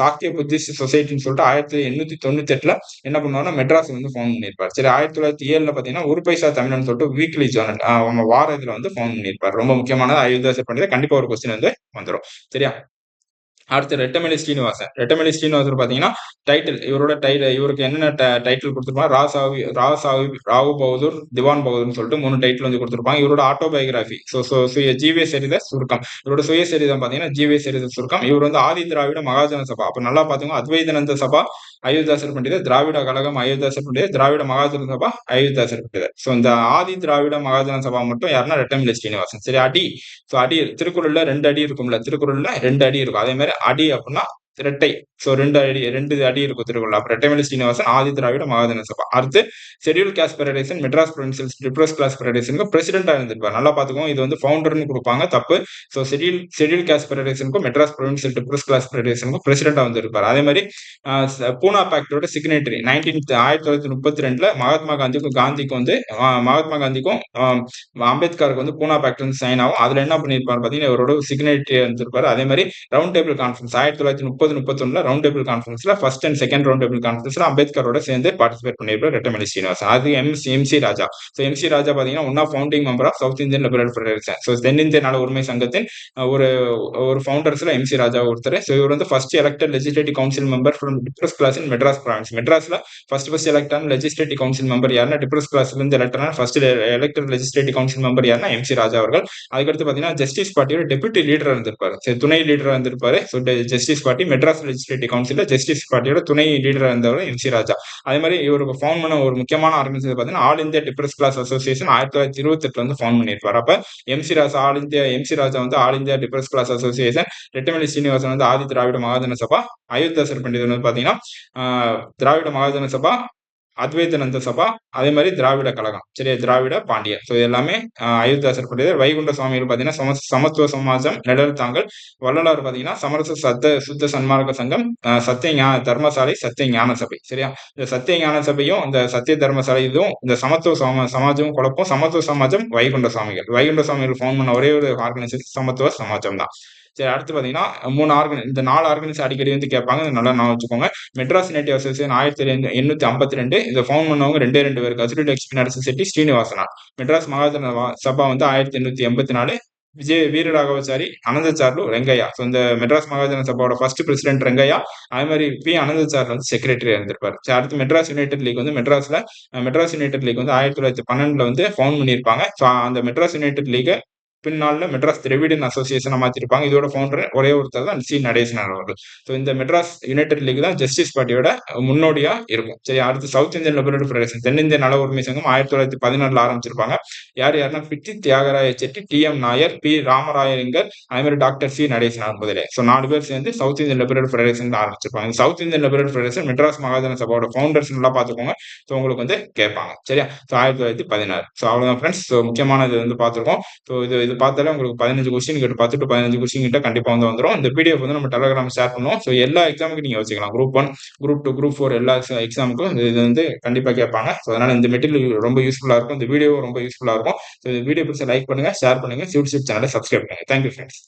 சாக்கிய புத்திஸ்ட் சொசைட்டின்னு சொல்லிட்டு 1898ல என்ன பண்ணுவாருன்னா மெட்ராஸ் வந்து ஃபவுண்ட் பண்ணியிருப்பாரு. சரி, 1907ல பாத்தீங்கன்னா ஒரு பைசா தமிழன் சொல்லிட்டு வீக்லி ஜேர்னல் அவங்க வார இதுல வந்து ஃபவுண்ட் பண்ணியிருப்பாரு. ரொம்ப முக்கியமானது அயோத்தியாசர் பண்டிதர். கண்டிப்பா ஒரு கொஸ்டின் வந்து வந்துடும். சரியா? அடுத்து ரெட்டமலை ஸ்ரீனிவாசன். ரெட்டமலை ஸ்ரீனிவாசன் பாத்தீங்கன்னா டைட்டில், இவரோட இவருக்கு என்னென்ன டைட்டில் கொடுத்திருப்பாங்க, ராவு பகதூர், திவான் பகதூர்னு சொல்லிட்டு 3 டைட்டில் வந்து கொடுத்திருப்பாங்க. இவரோட ஆட்டோபயோகிராபி, ஜீவே சரித சுருக்கம். இவரோட சுயசரிதம் பாத்தீங்கன்னா ஜீவே சரித சுருக்கம். இவர் வந்து ஆதி திராவிட மகாஜன சபா. அப்ப நல்லா பாத்துங்க, அத்வைதானந்த சபா அயோத்தியாசர் பண்டிதர், திராவிட கழகம் அயோத்தியாசர் பண்டிதர், திராவிட மகாஜன சபா அயோத்தியாசர் பண்டிதர். இந்த ஆதி திராவிட மகாஜன சபா மட்டும் யாருன்னா ரெட்டமலை ஸ்ரீனிவாசன். சரி, அடி. அடி, திருக்குறள்ல 2 அடி இருக்கும்ல, திருக்குறள்ல 2 அடி இருக்கும். அதே மாதிரி அடி அப்படின்னா இரட்டை. 2 அடி இருக்கும் திருக்குறள். அப்ப ரெட்டைமலை ஸ்ரீனிவாசன் ஆதி திராவிட மகாஜன சபா. அடுத்து schedule caste federation, Madras provincial depress class ஃபெடரேஷனுக்கு பிரசிடென்டா இருந்திருப்பார். நல்லா பாத்துக்கோங்க, இது வந்து ஃபவுண்டர்னு கொடுப்பாங்க, தப்பு. ஷெட்யூல் காஸ்ட் ஃபெடரேஷனுக்கும் மெட்ராஸ் ப்ரொவின்சியல் டிப்ரஸ் கிளாஸ் ஃபெடரேஷனுக்கும் பிரசிடென்டா வந்திருப்பார். அதே மாதிரி பூனா பேக்டோட சிக்னேட்டரி 1932ல மகாத்மா காந்திக்கும் வந்து மகாத்மா காந்திக்கும் அம்பேத்கருக்கு வந்து பூனா பேக்ட் வந்து சைன் ஆகும். அதுல என்ன பண்ணிருப்பாரு பாத்தீங்கன்னா இவரோட சிக்னேட்டரி இருந்திருப்பாரு. அதே மாதிரி ரவுண்ட் டேபிள் கான்ஃபரன்ஸ் 1930-31ல ரவுண்ட் டேபிள் கான்ஃபரன்ஸ்ல first and second round table கான்ஃபரன்ஸ்ல அம்பேத்கரோட சேர்ந்து பார்ட்டிசிபேட் பண்ணிருப்பாரு ரெட்டமலை ஸ்ரீனிவாசன். அது MC ராஜா. MC ராஜா பாத்தீங்கன்னா one of founding member of South Indian liberal Federation. தென்னிந்திய நல உரிமை சங்கத்தின் ஒரு ஒரு ஃபவுண்டர்ஸ்ல MC ராஜா ஒருத்தர். இவர் வந்து first elected legislative council member from depressed class in Madras province. மெட்ராஸ்ல ஃபர்ஸ்ட் எலெக்ட் ஆன லெஜிஸ்லேட்டிவ் கவுன்சில் மெம்பர் யாருன்னா டிப்ரஸ் கிளாஸ்ல இருந்து எலெக்ட் ஆன first elected legislative council member யாருன்னா MC ராஜா அவர்கள். அதுக்கடுத்து பாத்தீங்கன்னா ஜஸ்டிஸ் பார்ட்டியோட டெபுட்டி லீடரா இருந்திருப்பாரு, துணை லீடரா இருந்திருப்பாரு. ஜஸ்டிஸ் பார்ட்டி மெட்ராஸ் லெஜிஸ்லேட்டிவ் கவுன்சில்ல ஜஸ்டிஸ் பார்ட்டியோட துணை லீடரா இருந்தவர் MC ராஜா. அதே மாதிரி இவருக்கு ஃபவுண்ட் பண்ண ஒரு முக்கியமான ஆர்கனைசேஷன் பாத்தீங்கன்னா all India depress class association 1928ல வந்து ஃபவுண்ட் பண்ணிருப்பாரு. அப்ப MC ராஜா வந்து all India depress class association, Rettamalai Srinivasan வந்து ஆதி திராவிட மகாஜன சபா, அயோத்தியாசர் பண்டிதர் வந்து பாத்தீங்கன்னா திராவிட மகாஜன சபா, அத்வைதானந்த சபா, அதே மாதிரி திராவிட கழகம். சரியா? திராவிட பாண்டியன். எல்லாமே அயோத்தியாசர் பண்டிதர். வைகுண்ட சுவாமிகள் பாத்தீங்கன்னா சமத்துவ சமாஜம், நிழல் தாங்கல். வள்ளலார் பாத்தீங்கன்னா சமரச சுத்த சன்மார்க்க சங்கம், சத்திய தர்மசாலை, சத்திய ஞான சபை. சரியா? இந்த சத்திய ஞான சபையும் இந்த சத்திய தர்மசாலை இதுவும் இந்த சமத்துவ சமாஜமும் குழப்பம். சமத்துவ சமாஜம் வைகுண்ட சுவாமிகள். வைகுண்ட சுவாமிகள் ஃபவுண்ட் பண்ண ஒரே ஒரு ஆர்கனைசேஷன் சமத்துவ சமாஜம் தான். சரி, அடுத்து பாத்தீங்கன்னா 4 ஆர்கனைஸ் அடிக்கடி வந்து கேட்பாங்க, நல்லா நான் வச்சுக்கோங்க. Madras native association 1852. இதை ஃபவுண்ட் பண்ணவங்க 2 பேர், கஸ்தூரி லட்சுமி நரசிம்ம செட்டி, ஸ்ரீனிவாசனா. மெட்ராஸ் மகாஜன சபா வந்து 1884. வீரராகவச்சாரி, அனந்தச்சார்லு, ரெங்கையா. இந்த மெட்ராஸ் மகாஜன சபாவோட ஃபர்ஸ்ட் பிரசிடென்ட் ரெங்கையா. அதே மாதிரி அனந்தச்சார்லு வந்து செக்ரட்டரியா இருந்திருப்பாரு. அடுத்து மெட்ராஸ் யுனைடெட் லீக் வந்து மெட்ராஸ் யுனைடெட் லீக் வந்து 1912ல வந்து ஃபவுண்ட் பண்ணியிருப்பாங்க. அந்த மெட்ராஸ் யுனைடெட் லீக் பின்னால மெட்ராஸ் திராவிடன் அசோசியேஷனை மாத்திருப்பாங்க. இதோட ஃபவுண்டர் ஒரே ஒருத்தர் தான் சி நடேசன் அவர்கள். ஸோ இந்த மெட்ராஸ் யுனைடெட் லீக் தான் ஜஸ்டிஸ் பார்ட்டியோட முன்னோடியா இருக்கும். சரி, அடுத்து சவுத் இந்தியன் லிபரல் ஃபெடரேஷன் தென்னிந்திய நல உரிமை சங்கம் 1914 ஆரம்பிச்சிருப்பாங்க. யாருன்னா பிட்டி தியாகராய செட்டி, டி.எம். நாயர், பி. ராமராயங்கர், அதே மாதிரி டாக்டர் சி நடேசன் முதலே. ஸோ 4 பேர் சேர்ந்து சவுத் இந்தியன் லிபரல் ஃபெடரேஷன் ஆரம்பிச்சிருப்பாங்க. South Indian liberal federation Madras Mahajana சபாவோட ஃபவுண்டர்ஸ் நல்லா பார்த்துக்கோங்க. ஸோ உங்களுக்கு கேட்பாங்க. சரியா? ஸோ 1916. ஸோ அவ்வளோதான் ஃப்ரெண்ட்ஸ். ஸோ முக்கியமான இது பார்த்துருக்கோம். ஸோ இது பார்த்தாலே உங்களுக்கு 15 கொஸ்டின் கிட்ட 10 to 15 கொஸ்டின் கிட்ட கண்டிப்பாக வந்துடும். இந்த பிடிஎஃப் நம்ம டெலிகிராம் ஷேர் பண்ணுவோம். ஸோ எல்லா எக்ஸாமுக்கும் நீங்க வச்சுக்கலாம். குரூப் 1, குரூப் 2, குரூப் 4 எல்லா எக்ஸாமுக்கும் இது கண்டிப்பா கேட்பாங்க. ஸோ அதனால இந்த மெட்டீரியல் ரொம்ப யூஸ்ஃபுல்லா இருக்கும். இந்த வீடியோ ரொம்ப யூஸ்ஃபுல்லா இருக்கும். ஸோ இந்த வீடியோ பிடிச்ச லைக் பண்ணுங்க, ஷேர் பண்ணுங்க, யூடியூப் சேனலை சப்ஸ்கிரைப் பண்ணுங்க. Thank you friends.